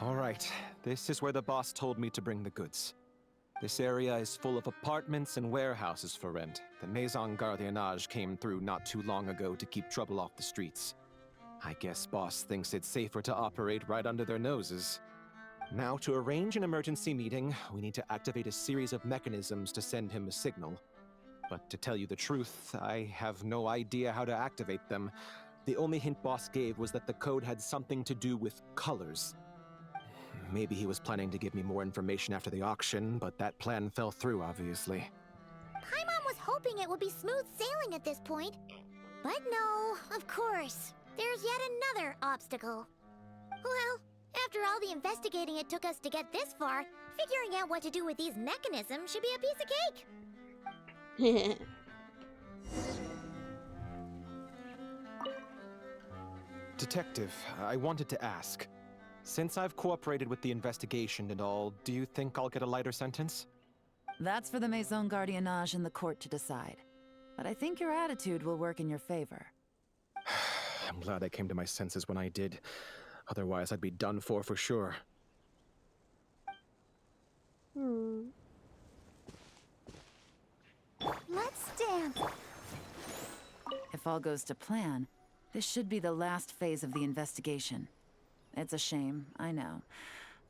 All right, this is where the boss told me to bring the goods. This area is full of apartments and warehouses for rent. The Maison Gardiennage came through not too long ago to keep trouble off the streets. I guess boss thinks it's safer to operate right under their noses. Now, to arrange an emergency meeting, we need to activate a series of mechanisms to send him a signal. But to tell you the truth, I have no idea how to activate them. The only hint boss gave was that the code had something to do with colors. Maybe he was planning to give me more information after the auction, but that plan fell through, obviously. Paimon was hoping it would be smooth sailing at this point. But no, of course. There's yet another obstacle. Well, after all the investigating it took us to get this far, figuring out what to do with these mechanisms should be a piece of cake. Detective, I wanted to ask. Since I've cooperated with the investigation and all, do you think I'll get a lighter sentence? That's for the Maison Gardiennage and the court to decide. But I think your attitude will work in your favor. I'm glad I came to my senses when I did. Otherwise, I'd be done for sure. Let's dance. If all goes to plan, this should be the last phase of the investigation. It's a shame, I know.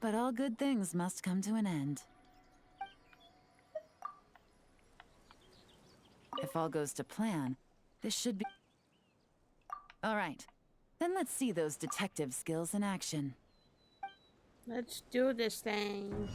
But all good things must come to an end. If all goes to plan, this should be... All right. Then let's see those detective skills in action. Let's do this thing.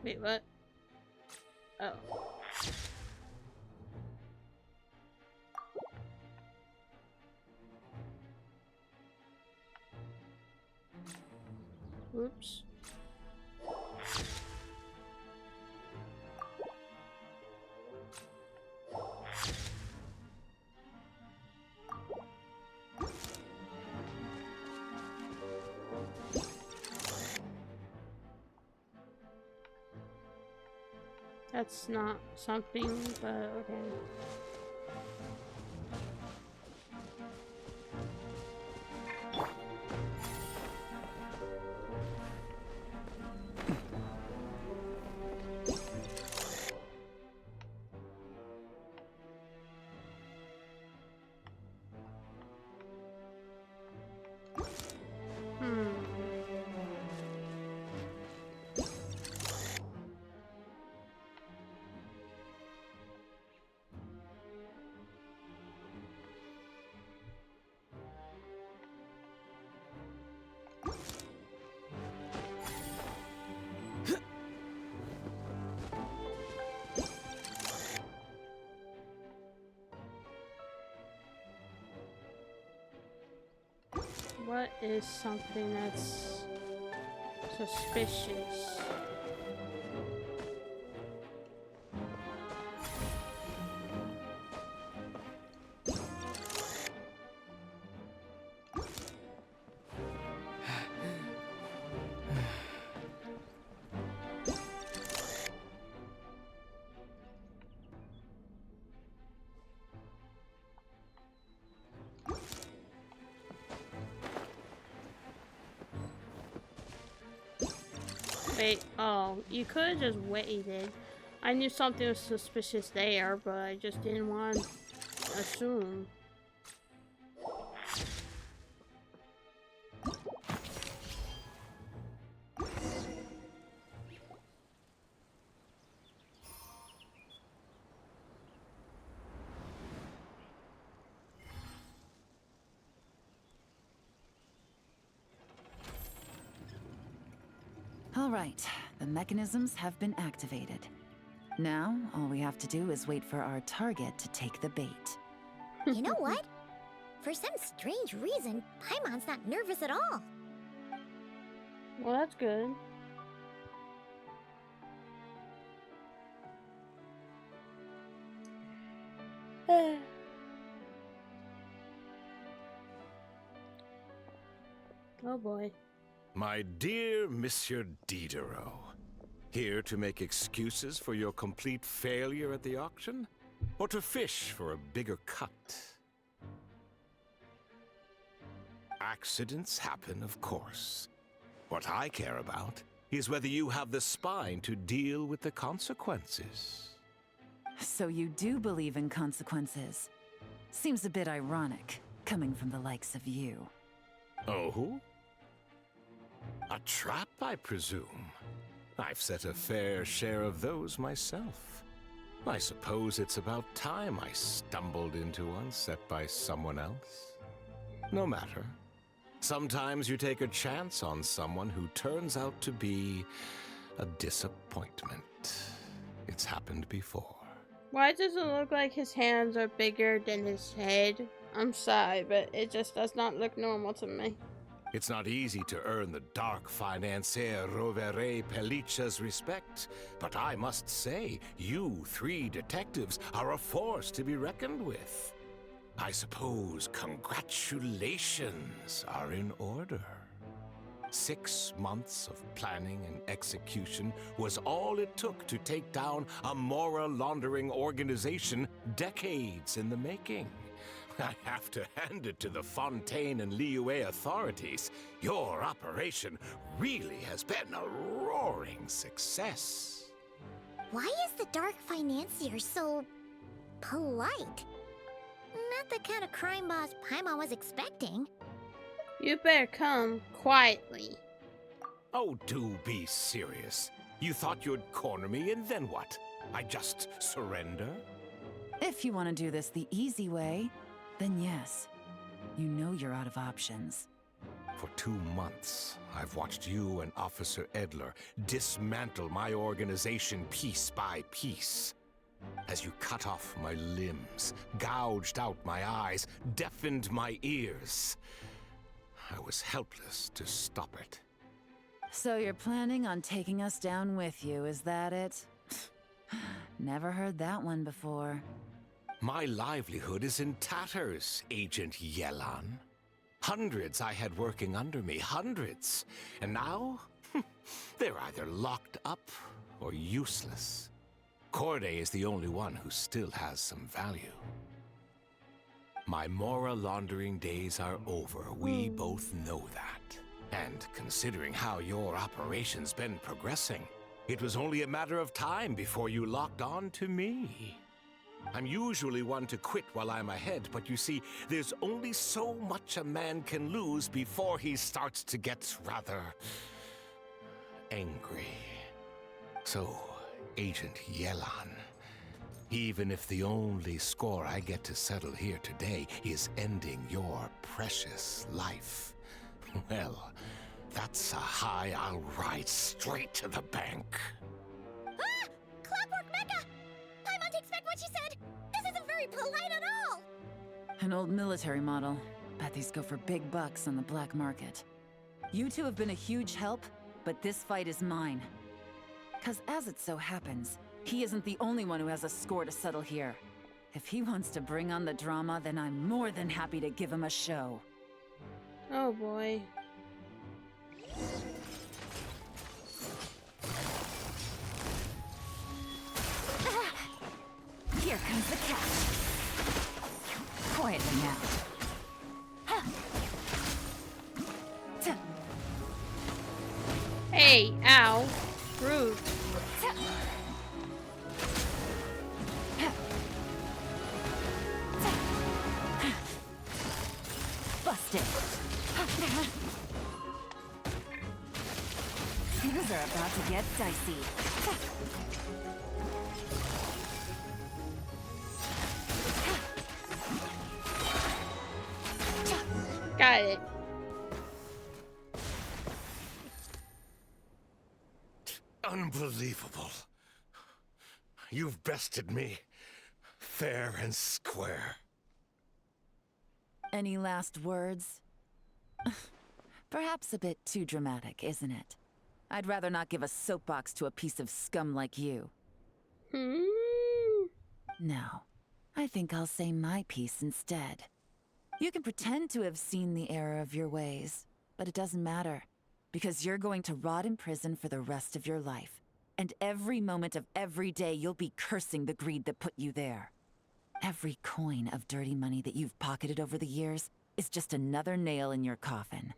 Wait, what? Oh. Oops. That's not something, but okay. What is something that's suspicious? Wait, oh, you could have just waited. I knew something was suspicious there, but I just didn't want to assume. All right, the mechanisms have been activated. Now, all we have to do is wait for our target to take the bait. You know what? For some strange reason, Paimon's not nervous at all. Well, that's good. Oh boy. My dear Monsieur Diderot, here to make excuses for your complete failure at the auction? Or to fish for a bigger cut? Accidents happen, of course. What I care about is whether you have the spine to deal with the consequences. So you do believe in consequences. Seems a bit ironic, coming from the likes of you. Oh? A trap, I presume. I've set a fair share of those myself. I suppose it's about time I stumbled into one set by someone else. No matter. Sometimes you take a chance on someone who turns out to be a disappointment. It's happened before. Why does it look like his hands are bigger than his head? I'm sorry, but it just does not look normal to me. It's not easy to earn the dark financier Rovere Pelliccia's respect, but I must say, you three detectives are a force to be reckoned with. I suppose congratulations are in order. 6 months of planning and execution was all it took to take down a Mora laundering organization decades in the making. I have to hand it to the Fontaine and Liyue authorities. Your operation really has been a roaring success. Why is the Dark Financier so polite? Not the kind of crime boss Paimon was expecting. You better come quietly. Oh, do be serious. You thought you'd corner me, and then what? I just surrender? If you want to do this the easy way, then yes. You know you're out of options. For 2 months, I've watched you and Officer Edler dismantle my organization piece by piece. As you cut off my limbs, gouged out my eyes, deafened my ears. I was helpless to stop it. So you're planning on taking us down with you, is that it? Never heard that one before. My livelihood is in tatters, Agent Yelan. Hundreds I had working under me, hundreds. And now, they're either locked up or useless. Corday is the only one who still has some value. My Mora laundering days are over, we both know that. And considering how your operation's been progressing, it was only a matter of time before you locked on to me. I'm usually one to quit while I'm ahead, but you see, there's only so much a man can lose before he starts to get rather angry. So, Agent Yelan, even if the only score I get to settle here today is ending your precious life, well, that's a high I'll ride straight to the bank. Ah! Clockwork Mecha! Paimon takes back what she said! This isn't very polite at all! An old military model. Bet these go for big bucks on the black market. You two have been a huge help, but this fight is mine. 'Cause as it so happens, he isn't the only one who has a score to settle here. If he wants to bring on the drama, then I'm more than happy to give him a show. Oh boy. Here comes the catch. Quietly now. Hey, ow. Rude. Busted. Things are about to get dicey. Got it. Unbelievable. You've bested me, fair and square. Any last words? Perhaps a bit too dramatic, isn't it? I'd rather not give a soapbox to a piece of scum like you. No, I think I'll say my piece instead. You can pretend to have seen the error of your ways, but it doesn't matter, because you're going to rot in prison for the rest of your life. And every moment of every day you'll be cursing the greed that put you there. Every coin of dirty money that you've pocketed over the years is just another nail in your coffin.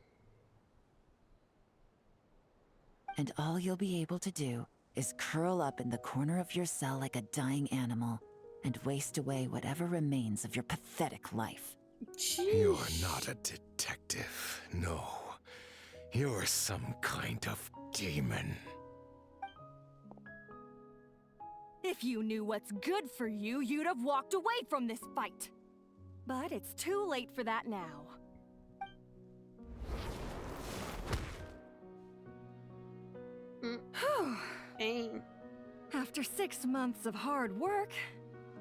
And all you'll be able to do is curl up in the corner of your cell like a dying animal and waste away whatever remains of your pathetic life. You're not a detective, no. You're some kind of demon. If you knew what's good for you, you'd have walked away from this fight. But it's too late for that now. Dang. After 6 months of hard work,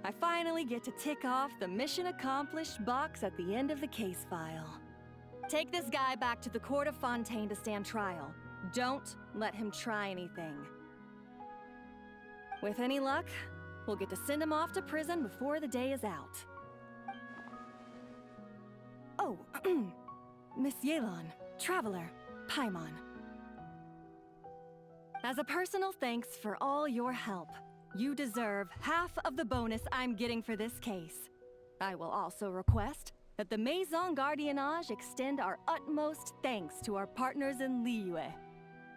I finally get to tick off the mission accomplished box at the end of the case file. Take this guy back to the court of Fontaine to stand trial. Don't let him try anything. With any luck, we'll get to send him off to prison before the day is out. Oh, Miss Yelan, Traveler, Paimon. As a personal thanks for all your help, you deserve half of the bonus I'm getting for this case. I will also request that the Maison Gardiennage extend our utmost thanks to our partners in Liyue.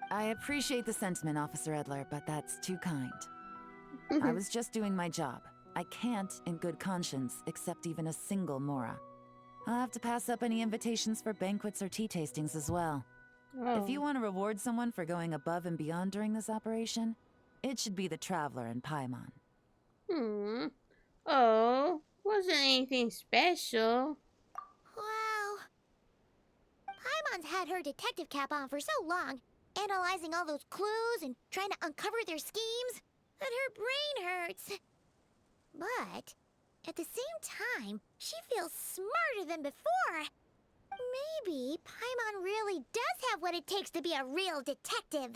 I appreciate the sentiment, Officer Edler, but that's too kind. I was just doing my job. I can't, in good conscience, accept even a single Mora. I'll have to pass up any invitations for banquets or tea tastings as well. If you want to reward someone for going above and beyond during this operation, it should be the Traveler in Paimon. Oh, wasn't anything special. Wow. Paimon's had her detective cap on for so long, analyzing all those clues and trying to uncover their schemes, that her brain hurts. But at the same time, she feels smarter than before. Maybe Paimon really does have what it takes to be a real detective.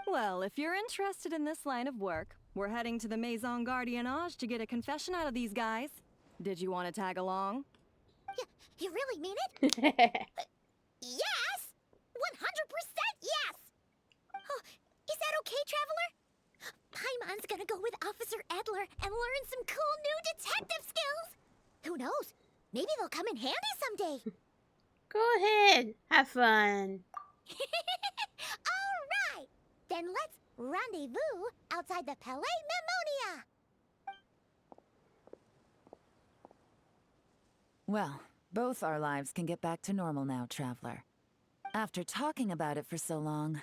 Well, if you're interested in this line of work, we're heading to the Maison Gardiennage to get a confession out of these guys. Did you want to tag along? You really mean it? Yes! 100% yes! Oh, is that okay, Traveler? Paimon's gonna go with Officer Edler and learn some cool new detective skills! Who knows? Maybe they'll come in handy someday! Go ahead, have fun. Alright! Then let's rendezvous outside the Palais Memonia! Well, both our lives can get back to normal now, Traveler. After talking about it for so long,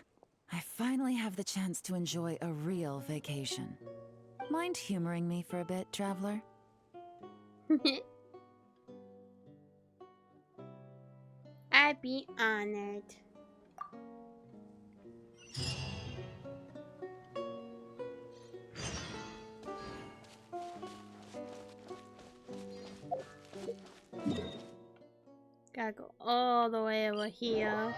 I finally have the chance to enjoy a real vacation. Mind humoring me for a bit, Traveler? I'd be honored. Gotta go all the way over here.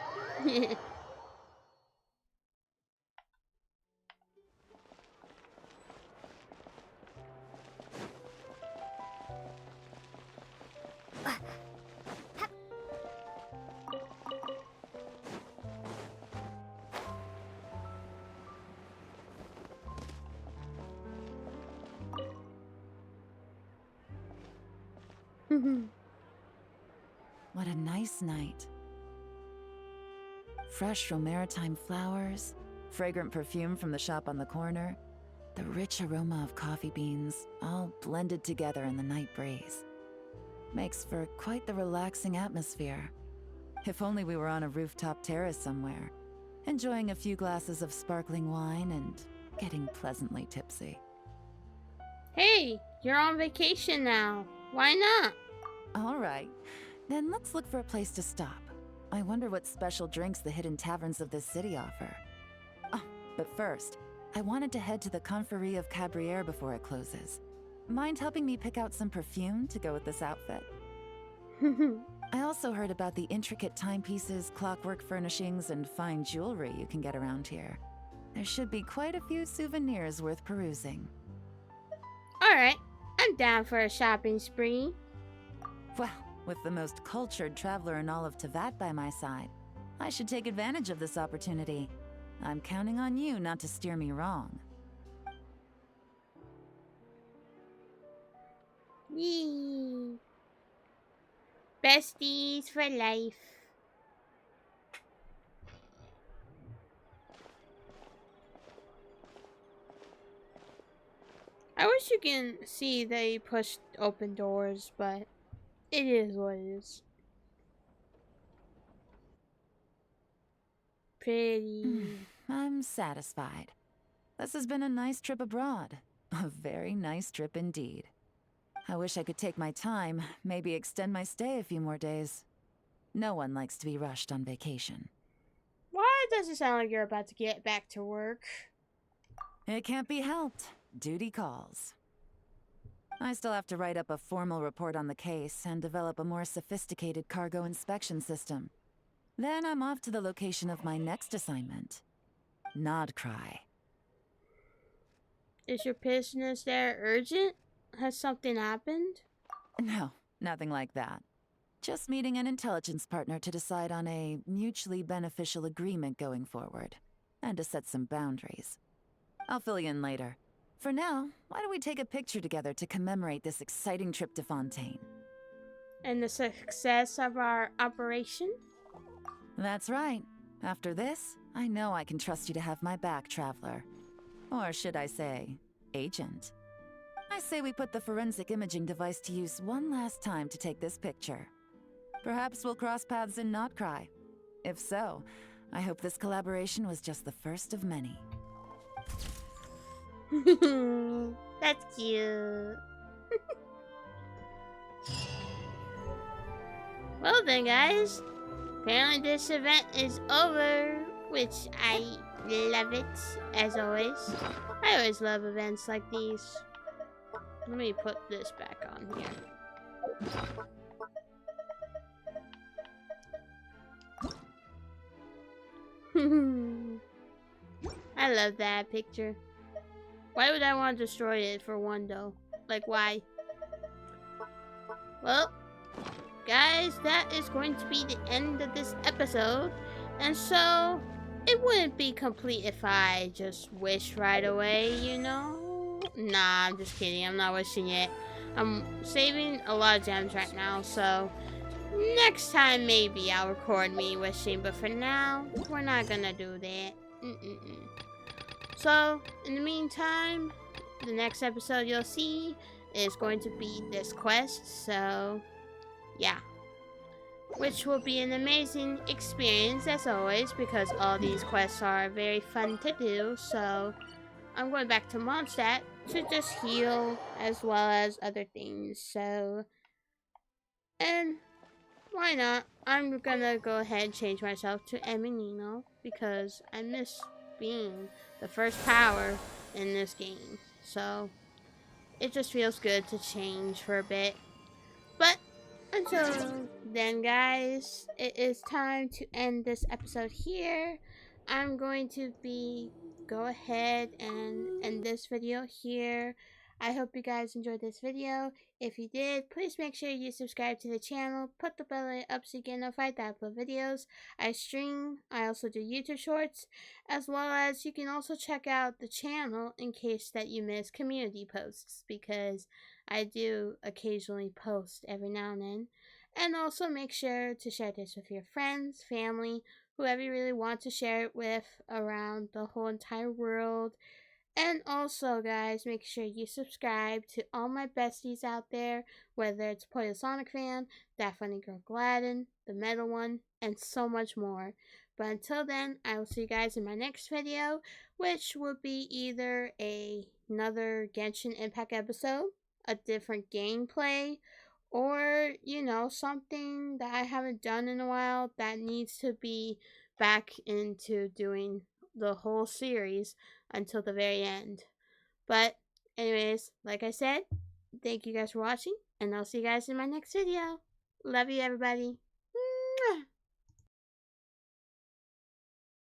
What a nice night. Fresh from maritime flowers, fragrant perfume from the shop on the corner, the rich aroma of coffee beans, all blended together in the night breeze. Makes for quite the relaxing atmosphere. If only we were on a rooftop terrace somewhere, enjoying a few glasses of sparkling wine and getting pleasantly tipsy. Hey, you're on vacation now. Why not? All right, then let's look for a place to stop. I wonder what special drinks the hidden taverns of this city offer. Oh, but first, I wanted to head to the Confrérie of Cabriere before it closes. Mind helping me pick out some perfume to go with this outfit? I also heard about the intricate timepieces, clockwork furnishings, and fine jewelry you can get around here. There should be quite a few souvenirs worth perusing. Alright, I'm down for a shopping spree. Well, with the most cultured traveler in all of Teyvat by my side, I should take advantage of this opportunity. I'm counting on you not to steer me wrong. Yee. Besties for life. I wish you can see they pushed open doors, but it is what it is. Pretty. I'm satisfied. This has been a nice trip abroad. A very nice trip indeed. I wish I could take my time, maybe extend my stay a few more days. No one likes to be rushed on vacation. Why does it sound like you're about to get back to work? It can't be helped. Duty calls. I still have to write up a formal report on the case and develop a more sophisticated cargo inspection system. Then I'm off to the location of my next assignment. Nodcry. Is your business there urgent? Has something happened? No, nothing like that. Just meeting an intelligence partner to decide on a mutually beneficial agreement going forward, and to set some boundaries. I'll fill you in later. For now, why don't we take a picture together to commemorate this exciting trip to Fontaine? And the success of our operation? That's right. After this, I know I can trust you to have my back, Traveler. Or should I say, Agent. I say we put the forensic imaging device to use one last time to take this picture. Perhaps we'll cross paths in Notcry. If so, I hope this collaboration was just the first of many. That's cute. Well then, guys. Apparently this event is over, which I love it, as always. I always love events like these. Let me put this back on here. I love that picture. Why would I want to destroy it for one, though? Like, why? Well, guys, that is going to be the end of this episode. And so, it wouldn't be complete if I just wish right away, you know? Nah, I'm just kidding. I'm not wishing it. I'm saving a lot of gems right now, so next time maybe I'll record me wishing, but for now, we're not gonna do that. So, in the meantime, the next episode you'll see is going to be this quest, so yeah. Which will be an amazing experience as always, because all these quests are very fun to do, so I'm going back to Mondstadt to just heal as well as other things, so, and why not? I'm gonna go ahead and change myself to Eminino because I miss being the first power in this game, so it just feels good to change for a bit. But until then, guys, it is time to end this episode here. I'm going to go ahead and end this video here. I hope you guys enjoyed this video. If you did, please make sure you subscribe to the channel, put the bell up so you get notified that I upload videos. I stream, I also do YouTube shorts, as well as you can also check out the channel in case that you miss community posts, because I do occasionally post every now and then. And also make sure to share this with your friends, family, whoever you really want to share it with around the whole entire world. And also, guys, make sure you subscribe to all my besties out there, whether it's Puyo&SonicFAN, That Funny Girl Gladden, the Metal One, and so much more. But until then, I will see you guys in my next video, which will be either another Genshin Impact episode, a different gameplay, or, you know, something that I haven't done in a while that needs to be back into doing the whole series until the very end. But anyways, like I said, thank you guys for watching, and I'll see you guys in my next video. Love you, everybody.